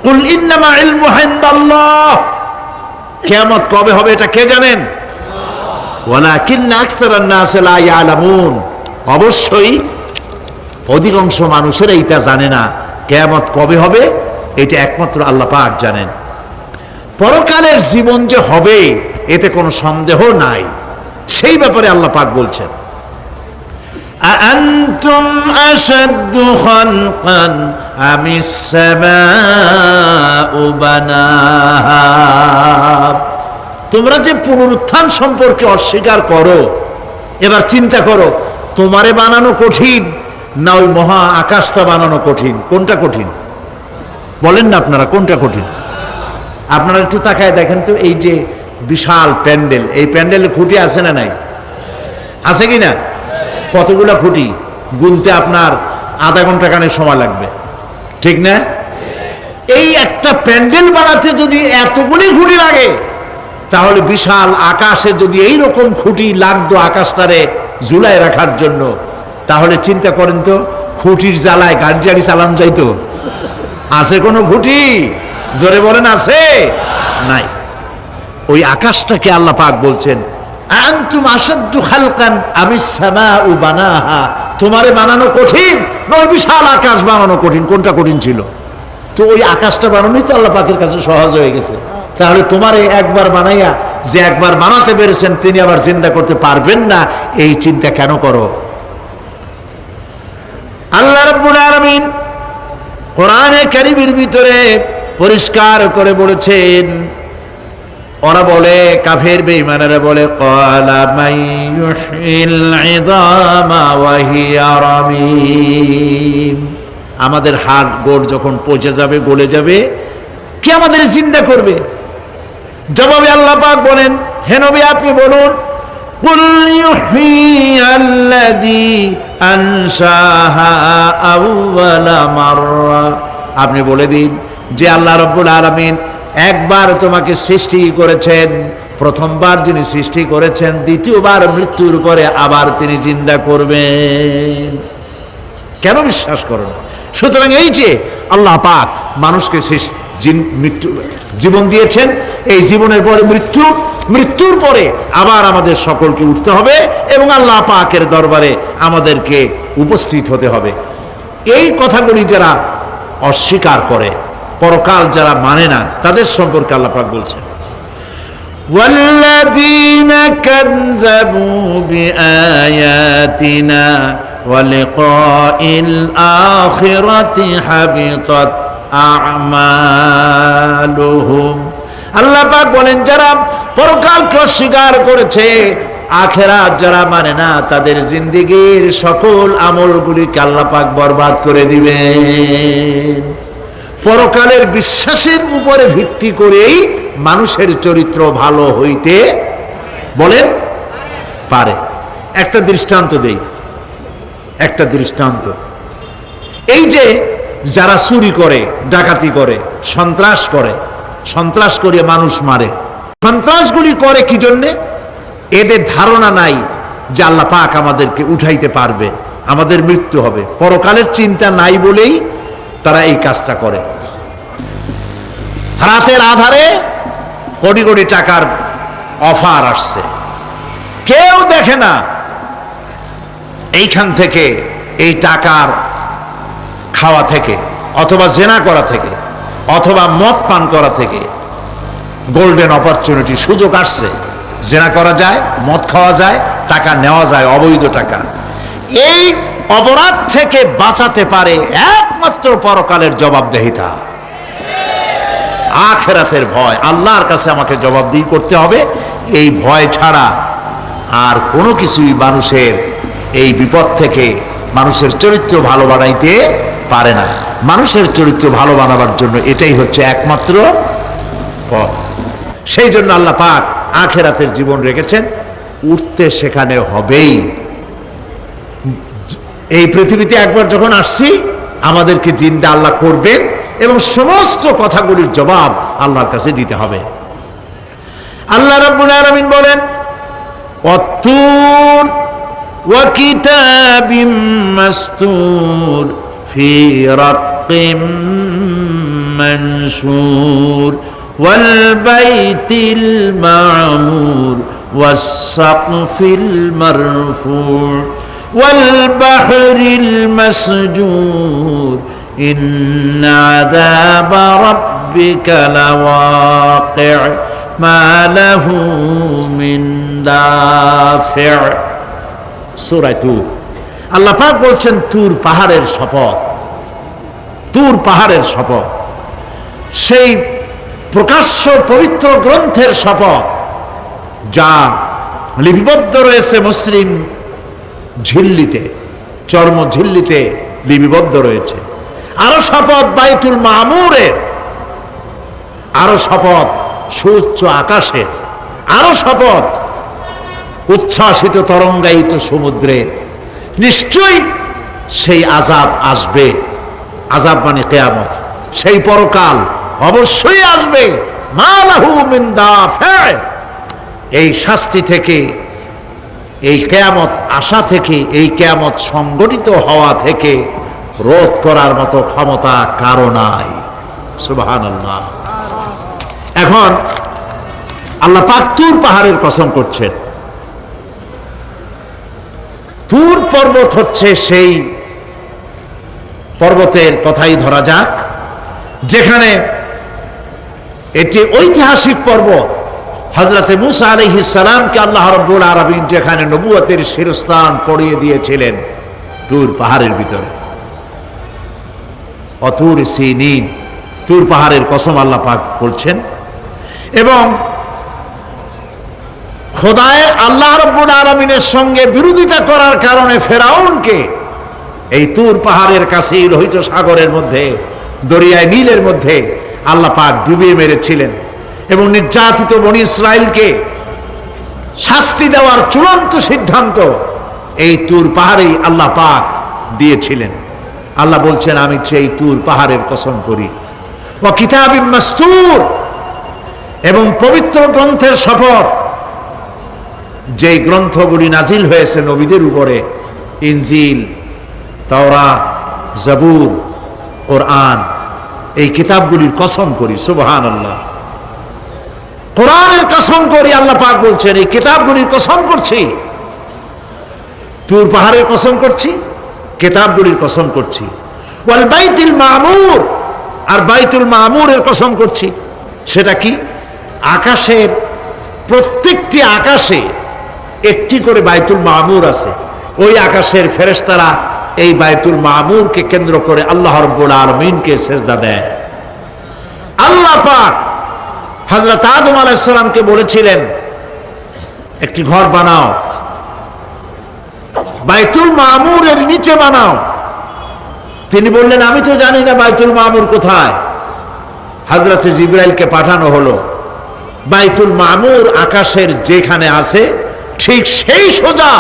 কুল ইন্নামা ইলমুহু ইনদাল্লাহ, কিয়ামত কবে হবে এটা কে জানেন? ওয়ালাকিন্না আকসারান নাস লা ইয়ালামুন, অবশ্যই অধিকাংশ মানুষেরা এটা জানে না কিয়ামত কবে হবে, এটা একমাত্র আল্লাহ পাক জানেন। পরকালের জীবন যে হবে এতে কোনো সন্দেহ নাই, সেই ব্যাপারে আল্লাহ পাক বলছেন আআনতুম আশাদ্দু খালকান আমিস সামাউ বানাহা, তোমরা যে পুনরুত্থান সম্পর্কে অস্বীকার করো, এবার চিন্তা করো তোমারে বানানো কঠিন না ওই মহা আকাশটা বানানো কঠিন? কোনটা কঠিন বলেন না আপনারা, কোনটা কঠিন? আপনারা একটু তাকায় দেখেন তো, এই যে বিশাল প্যান্ডেল, এই প্যান্ডেলে খুঁটি আছে না নাই? আছে কি না? কতগুলা খুঁটি গুনতে আপনার আধা ঘন্টা খানেক সময় লাগবে, ঠিক না? এই একটা প্যান্ডেল বানাতে যদি এতগুলি খুঁটি লাগে, তাহলে বিশাল আকাশে যদি এই রকম খুঁটি লাগতো আকাশটারে ঝুলায় রাখার জন্য, তাহলে চিন্তা করেন তো খুঁটির জ্বালায় গাড়ি চালানো যাইতো? আছে কোনো খুঁটি? জোরে বলেন আছে? নাই। ওই আকাশটাকে আল্লাহ পাক বলছেন আনতুম আশাদ্দু খালকান আমিস সামাউ বানাহা, তোমারে বানানো কঠিন না ওই বিশাল আকাশ বানানো কঠিন? কোনটা কঠিন ছিল? তো ওই আকাশটা বানানোই তো আল্লাহ পাকের কাছে সহজ হয়ে গেছে। তাহলে তোমারে একবার বানাইয়া যে একবার বানাতে পেরেছেন তিনি আবার জিন্দা করতে পারবেন না, এই চিন্তা কেন করো? আল্লাহ রাব্বুল আলামিন কোরআনে কারীমের ভিতরে পরিষ্কার করে বলেছেন, ওরা বলে কাফের বেঈমানেরা বলে ক্বালা মাইয়ুহিল ইযামা ওয়া হিয়া রামীম, আমাদের হাড় গোড় যখন পচে যাবে গলে যাবে কে আমাদের জিন্দা করবে? জবাবে আল্লাহ পাক বলেন, হে নবী আপনি বলুন কুল ইউহইয়াল্লাযী আনশাহা আউওয়ালা মাররা, আপনি বলে দিন যে আল্লাহ রাব্বুল আলামিন একবার তোমাকে সৃষ্টি করেছেন, প্রথমবার যিনি সৃষ্টি করেছেন দ্বিতীয়বার মৃত্যুর পরে আবার তিনি জিন্দা করবেন। কেন বিশ্বাস করো না? সুতরাং এই যে আল্লাহ পাক মানুষকে জীবন দিয়েছেন, এই জীবনের পরে মৃত্যু, মৃত্যুর পরে আবার আমাদের সকলকে উঠতে হবে এবং আল্লাহ পাকের দরবারে আমাদেরকে উপস্থিত হতে হবে। এই কথাগুলি যারা অস্বীকার করে, পরকাল যারা মানে না, তাদের সম্পর্কে আল্লাহ পাক বলছেন ওয়াল্লাযীনা কাযযাবু বিআয়াতিনা ওয়া লিকাইল আখিরাতি হাবিতাত আমালুহুম, আল্লাহ পাক বলেন যারা পরকালকে অস্বীকার করেছে, আখিরাত যারা মানে না, তাদের জিন্দেগীর সকল আমলগুলিকে আল্লাহ পাক বরবাদ করে দিবেন। পরকালের বিশ্বাসের উপরে ভিত্তি করেই মানুষের চরিত্র ভালো হইতে বলেন পারে। একটা দৃষ্টান্ত দেই, একটা দৃষ্টান্ত। এই যে যারা চুরি করে, ডাকাতি করে, সন্ত্রাস করে মানুষ মারে, সন্ত্রাসগুলি করে কি জন্যে? এদের ধারণা নাই যে আল্লাহ পাক আমাদেরকে উঠাইতে পারবে, আমাদের মৃত্যু হবে, পরকালের চিন্তা নাই বলেই তারা এই কাজটা করে। রাতের আধারে কোটি কোটি টাকার অফার আসছে, কেউ দেখে না এইখান থেকে, এই টাকার খাওয়া থেকে, অথবা জেনা করা থেকে, অথবা মদ পান করা থেকে গোল্ডেন অপরচুনিটি, সুযোগ আসছে, জেনা করা যায়, মদ খাওয়া যায়, টাকা নেওয়া যায়, অবৈধ টাকা। এই অপরাধ থেকে বাঁচাতে পারে একমাত্র পরকালের জবাবদেহিতা, আখিরাতের ভয়। আল্লাহর কাছে আমাকে জবাবদিহি করতে হবে, এই ভয় ছাড়া আর কোনো কিছুই মানুষের এই বিপদ থেকে মানুষের চরিত্র ভালো বানাইতে পারে না। মানুষের চরিত্র ভালো বানাবার জন্য এটাই হচ্ছে একমাত্র পথ। সেই জন্য আল্লাহ পাক আখিরাতের জীবন রেখেছেন, উঠতে সেখানে হবেই। এই পৃথিবীতে একবার যখন আসছি আমাদেরকে জিন্দা আল্লাহ করবেন এবং সমস্ত কথাগুলির জবাব আল্লাহর কাছে দিতে হবে। আল্লাহ রাব্বুল আলামিন বলেন ওয়াত্তুর ওয়া কিতাবিম মাসতুর ফি রাক্কিম منشور والبيت المعمور والسقف المرفوع والبحر المسجور إن عذاب ربك لواقع ما له من دافع সূরা তুর। আল্লাহ পাক বলছেন তুর পাহাড়ের শপথ, তুর পাহাড়ের শপথ, সেই প্রকাশ্য পবিত্র গ্রন্থের শপথ যা লিপিবদ্ধ রয়েছে মুসলিম ঝিল্লিতে, চর্ম ঝিল্লিতে লিপিবদ্ধ রয়েছে। আরো শপথ বাইতুল মামুরের, আরো শপথ সুউচ্চ আকাশের, আরো শপথ উচ্ছ্বাসিত তরঙ্গায়িত সমুদ্রের। নিশ্চয়ই সেই আযাব আসবে, আযাব মানে কিয়ামত, সেই পরকাল অবশ্যই আসবে। মা লাহু মিন দাফি, এই শাস্তি থেকে, এই কিয়ামত আসা থেকে, এই কিয়ামত সংগঠিত হওয়া থেকে রোধ করার মতো ক্ষমতা কারো নাই। সুবহানাল্লাহ। এখন আল্লাহ পাক তুর পাহাড়ের কসম করছেন। তুর পর্বত হচ্ছে সেই পর্বতের কথাই ধরা যাক, যেখানে এটি ঐতিহাসিক পর্বত। হযরতে মূসা আলাইহিস সালামকে আল্লাহ রাব্বুল আলামিন যেখানে নবুয়তের শিরস্থান পড়িয়ে দিয়েছিলেন, তুর পাহাড়ের ভিতরে। অতুর সিনিন, তুর পাহাড়ের কসম আল্লাহ পাক বলছেন। এবং খোদায়ের আল্লাহ রাব্বুল আলামিনের সঙ্গে বিরোধিতা করার কারণে ফেরাউনকে এই তুর পাহাড়ের কাছেই লোহিত সাগরের মধ্যে, দরিয়ায় নীলের মধ্যে আল্লাহ পাক ডুবিয়ে মেরেছিলেন। এবং নির্যাতিত বনি ইসরাইলকে শাস্তি দেওয়ার চূড়ান্ত সিদ্ধান্ত এই তুর পাহাড়েই আল্লাহ পাক দিয়েছিলেন। আল্লাহ বলছেন, আমি সেই তুর পাহাড়ের কসম করি। ও কিতাবিম মাসতুর, এবং পবিত্র গ্রন্থের শপথ, যেই গ্রন্থগুলি নাজিল হয়েছে নবীদের উপরে, ইনজিল, তাওরাত, জাবুর, কোরআন, এই কিতাবগুলির কসম করি। সুবহানাল্লাহ। কোরআনের কসম করি, আল্লাহ পাক বলছেন এই কিতাবগুলির কসম করছি। তুর পাহাড়ের কসম করছি, কিতাবগুলির কসম করছি। ওয়াল বাইতুল মামুর, আর বাইতুল মামুরের কসম করছি। সেটা কি? আকাশের প্রত্যেকটি আকাশে একটি করে বাইতুল মামুর আছে। ওই আকাশের ফেরেশতারা এই বাইতুল মামুরকে কেন্দ্র করে আল্লাহ রাব্বুল আলামিনকে সেজদা দেয়। আল্লাহ পাক হযরত আদম আলাইহিস সালামকে বলেছিলেন, একটি ঘর বানাও, বাইতুল মামুরের নিচে বানাও। তিনি বললেন, আমি তো জানি না বাইতুল মামুর কোথায়। হযরত জিবরাইলকে পাঠানো হলো। বাইতুল মামুর আকাশের যেখানে আছে, ঠিক সেই সোজা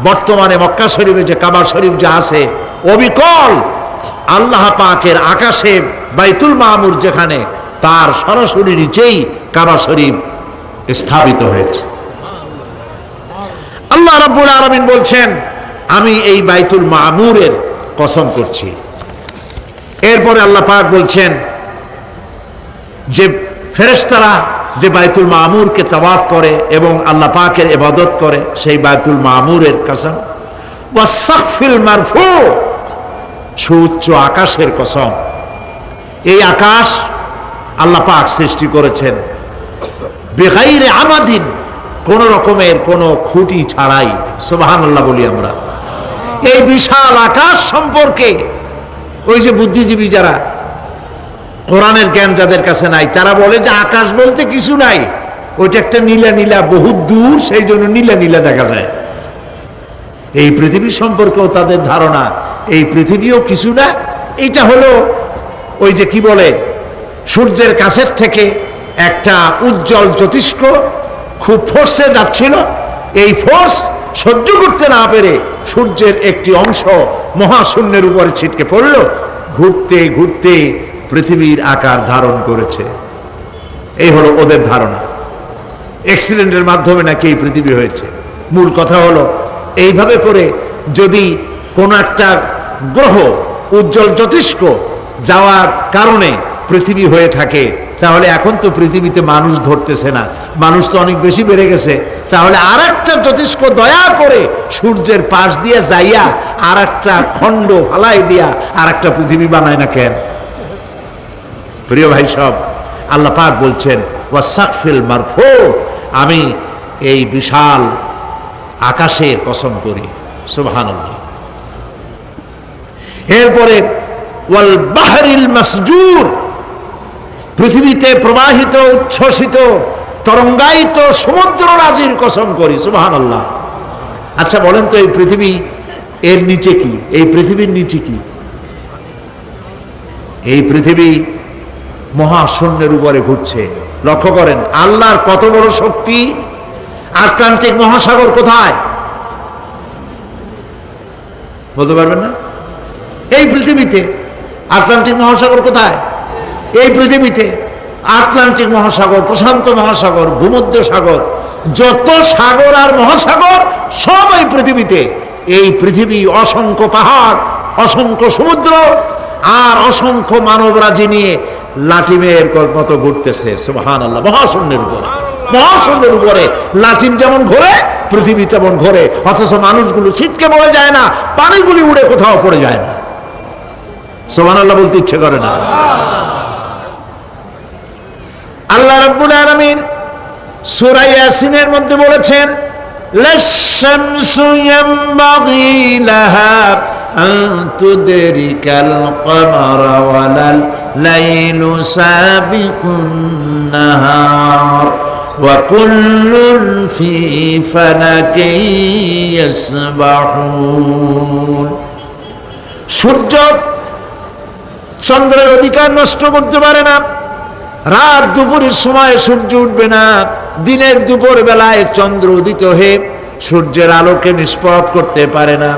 বর্তমানে মক্কা শরীফে যে কাবা শরীফ যা আছে, অবিকল আল্লাহ পাকের আকাশে বাইতুল মামুর যেখানে, তার সরাসরি নিচেই কাবা শরীফ স্থাপিত হয়েছে। আল্লাহ রাব্বুল আলামিন বলছেন, আমি এই বাইতুল মামুরের কসম করছি। এরপরে আল্লাহ পাক বলছেন যে ফেরেশতারা যে বাইতুল মামুরকে তাওয়াফ করে এবং আল্লাহ পাকের ইবাদত করে, সেই বাইতুল মামুরের কসম। ওয়াস-সাকফিল মারফু, সুউচ্চ আকাশের কসম। এই আকাশ আল্লাহ পাক সৃষ্টি করেছেন বেগাইরে আমাদিন, কোন রকমের কোন খুঁটি ছাড়াই। সুবহানাল্লাহ বলি আমরা। এই বিশাল আকাশ সম্পর্কে ওই যে বুদ্ধিজীবী যারা, কোরআনের জ্ঞান যাদের কাছে নাই, তারা বলে যে আকাশ বলতে কিছু নাই, ওইটা একটা নীলা নীলা, বহুত দূর, সেই জন্য নীলা নীলা দেখা যায়। এই পৃথিবী সম্পর্কেও তাদের ধারণা এই পৃথিবীও কিছু না, এইটা হলো ওই যে কি বলে, সূর্যের কাছের থেকে একটা উজ্জ্বল জ্যোতিষ্ক খুব ফোর্সে যাচ্ছিল, এই ফোর্স সহ্য করতে না পেরে সূর্যের একটি অংশ মহাশূন্যের উপরে ছিটকে পড়ল, ঘুরতে ঘুরতে পৃথিবীর আকার ধারণ করেছে। এই হলো ওদের ধারণা। অ্যাক্সিডেন্টের মাধ্যমে নাকি এই পৃথিবী হয়েছে। মূল কথা হলো, এইভাবে করে যদি কোন একটা গ্রহ উজ্জ্বল জ্যোতিষ্ক যাওয়ার কারণে পৃথিবী হয়ে থাকে, তাহলে এখন তো পৃথিবীতে মানুষ ধরতেছে না, মানুষ তো অনেক বেশি বেড়ে গেছে, তাহলে আর একটা জ্যোতিষ্ক দয়া করে সূর্যের পাশ দিয়ে যাইয়া আর একটা খণ্ড ফালাই দিয়া আর একটা পৃথিবী বানায় না কেন? প্রিয় ভাই সব, আল্লাহ পাক বলছেন ওয়াসাকফিল মারফু, আমি এই বিশাল আকাশের কসম করি। সুবহানাল্লাহ। এরপরে ওয়াল বাহরিল মাসজুর, পৃথিবীতে প্রবাহিত উচ্ছ্বসিত তরঙ্গায়িত সমুদ্র রাজির কসম করি। সুবহানাল্লাহ। আচ্ছা বলেন তো, এই পৃথিবী এর নিচে কি? এই পৃথিবীর নিচে কি? এই পৃথিবী মহাশূন্যের উপরে ঘুরছে। লক্ষ্য করেন আল্লাহর কত বড় শক্তি। আটলান্টিক মহাসাগর কোথায় বলতে পারবেন না? এই পৃথিবীতে। আটলান্টিক মহাসাগর কোথায়? এই পৃথিবীতে। আটলান্টিক মহাসাগর, প্রশান্ত মহাসাগর, ভূমধ্য সাগর, যত সাগর আর মহাসাগর সব এই পৃথিবীতে। এই পৃথিবী অসংখ্য পাহাড়, অসংখ্য সমুদ্র আর অসংখ্য মানবরাজি নিয়ে লাটিমের মতো ঘুরতেছে। সুবহানাল্লাহ। মহাশূন্যের উপরে, মহাশূন্যের উপরে লাটিম যেমন ঘোরে, পৃথিবী তেমন ঘোরে, অথচ মানুষগুলো ছিটকে পড়ে যায় না, পানিগুলি উড়ে কোথাও পড়ে যায় না। সুবহানাল্লাহ বলতে ইচ্ছে করে না। আল্লাহ রাব্বুল আলামিন সূরা ইয়াসিনের মধ্যে বলেছেন লাশ-শামসু ইয়ানবাগি লাহা আন তুদরিকাল কমারা ওয়ালাল লাইলু সাবিকুন নাহার ওয়া কুল্লুন ফি ফালাকিন ইয়াসবাহুন। সূর্য চন্দ্রের অধিকার নষ্ট করতে পারে না। রাত দুপুরের সময় সূর্য উঠবে না, দিনের দুপুর বেলায় চন্দ্র উদিত হয়ে সূর্যের আলোকে নিষ্প্রভ করতে পারে না।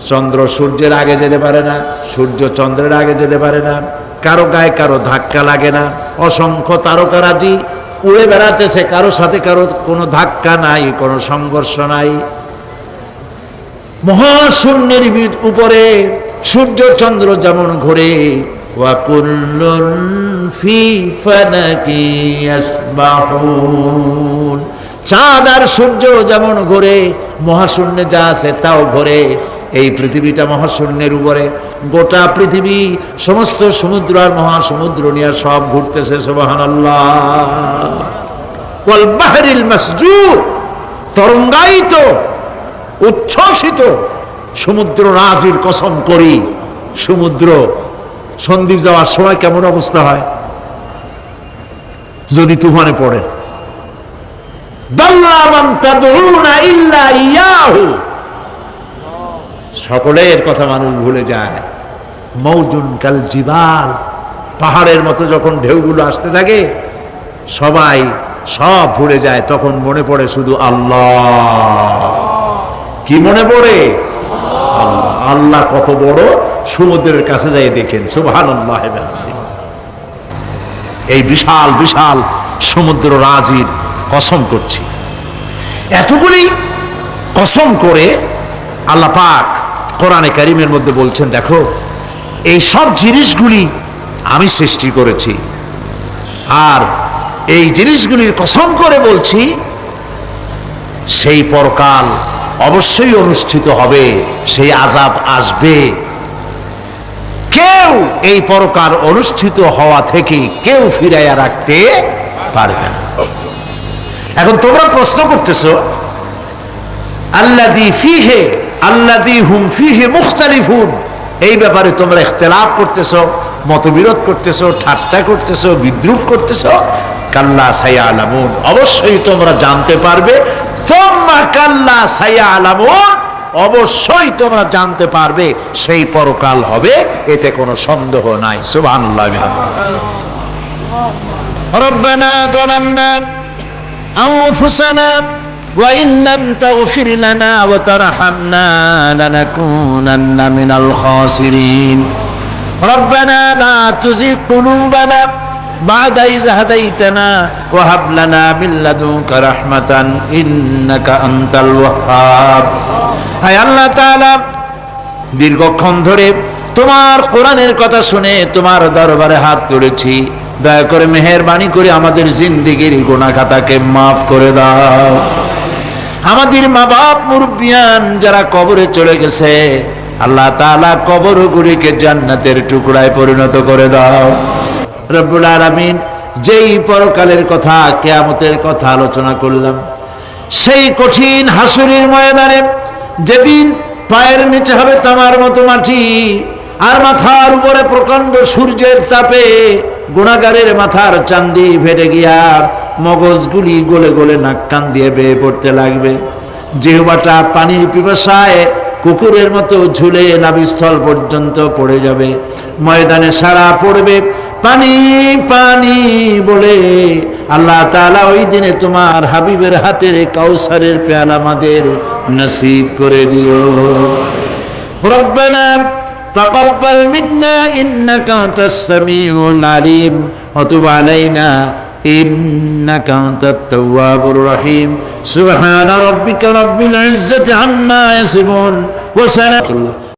চন্দ্র সূর্যের আগে যেতে পারে না, সূর্য চন্দ্রের আগে যেতে পারে না, কারো গায়ে কারো ধাক্কা লাগে না। অসংখ্য তারকারাজি উড়ে বেড়াতেছে, কারো সাথে কারো কোনো ধাক্কা নাই, কোনো সংঘর্ষ নাই। মহাশূন্যের উপরে সূর্য চন্দ্র যেমন ঘোরে, ওয়া কুল্লুন ফি ফালাকি ইয়াসবাহুন, চাঁদ আর সূর্য যেমন ঘোরে, মহাশূন্যে যা আছে তাও ঘোরে। এই পৃথিবীটা মহাশূন্যের উপরে, গোটা পৃথিবী সমস্ত সমুদ্র আর মহাসমুদ্র নিয়ে সব ঘুরতেছে। সুবহানাল্লাহ। ওয়াল বাহরিল মাসজুর, তরঙ্গায়িত উচ্ছ্বসিত সমুদ্র রাজির কসম করি। সমুদ্র সন্দ্বীপ যাওয়ার সময় কেমন অবস্থা হয় যদি তুফানে পড়ে? দাল্লা মান তাদউনা ইল্লা ইয়াহু, সকলের কথা মানুষ ভুলে যায়। মৌজুন কাল জিবাল, পাহাড়ের মতো যখন ঢেউগুলো আসতে থাকে সবাই সব ভুলে যায়, তখন মনে পড়ে শুধু আল্লাহ। কি মনে পড়ে? আল্লাহ। আল্লাহ কত বড়, সমুদ্রের কাছে যাই দেখেন। সুবহানাল্লাহ। এই বিশাল বিশাল সমুদ্র রাজির কসম করছি। এতগুলি কসম করে আল্লাহ পাক কোরআনে কারীমের মধ্যে বলছেন, দেখো এই সব জিনিসগুলি আমি সৃষ্টি করেছি, আর এই জিনিসগুলির কসম করে বলছি সেই পরকাল অবশ্যই অনুষ্ঠিত হবে, সেই আযাব আসবে। কেউ এই পরকাল অনুষ্ঠিত হওয়া থেকে কেউ ফিরাইয়া রাখতে পারবে না। এখন তোমরা প্রশ্ন করতেছো আল্লাযী ফীহি আল্লাযী হুম ফীহি মুখতালিফুন, এই ব্যাপারে তোমরা ইখতিলাফ করতেছো, মতবিরোধ করতেছো, ঠাট্টা করতেছো, বিদ্রূপ করতেছো। কাল্লা সায়ালামুন, অবশ্যই তোমরা জানতে পারবে। সুম্মা কাল্লা সায়ালামুন, অবশ্যই তোমরা জানতে পারবে সেই পরকাল হবে, এতে কোনো সন্দেহ নাই। সুবহানাল্লাহ। রব্বানা যালামনা আনফুসানা ওয়া ইন লাম তাগফির লানা ওয়া তারহামনা লানাকুনান্না মিনাল খাসিরিন। রব্বানা লা তুযিগ কুলুবানা বা'দা ইয হাদাইতানা ওয়া হাব লানা মিন লাদুনকা রাহমাতান ইন্নাকা আনতাল ওয়াহ্হাব। হায় আল্লাহ তাআলা, দীর্ঘক্ষণ ধরে তোমার কোরআনের কথা শুনে তোমার দরবারে হাত তুলেছি, দয়া করে মেহেরবানি করে আমাদের জিন্দেগির গুনাহ খাতাকে মাফ করে দাও। আমাদের মা বাপ মুরব্বিয়ান যারা কবরে চলে গেছে, আল্লাহ তাআলা কবরগুলিকে জান্নাতের টুকরায় পরিণত করে দাও। রব্বুল আলামিন, যেই পরকালের কথা, কিয়ামতের কথা আলোচনা করলাম, সেই কঠিন হাসরের ময়দানে যেদিন পায়ের নিচে হবে তামার মতো মাটি, আর মাথার উপরে প্রকাণ্ড সূর্যের তাপে গুনাহগারের মাথার চান্দি ফেটে গিয়া মগজগুলি গলে গলে নাক কান দিয়ে বেয়ে পড়তে লাগবে। জিহ্বাটা পানির পিপাসায় কুকুরের মতো ঝুলে নাভিস্থল পর্যন্ত পড়ে যাবে। ময়দানে সারা পড়বে পানি পানি বলে। আল্লাহ তাআলা ওই দিনে তোমার হাবিবের হাতের কাউসারের পেয়ালা আমাদের নসিব করে দিও। রব্বানা তাকাব্বাল মিন্না ইন্নাকা আনতাস সামিউল আলিম ওয়া তুব আলাইনা ইন্নাকা আনতাত তাওয়াবুর রহিম। সুবহানা রাব্বিকা রাব্বিল ইজ্জাতি আম্মা ইয়াসিফুন ওয়া সালামুন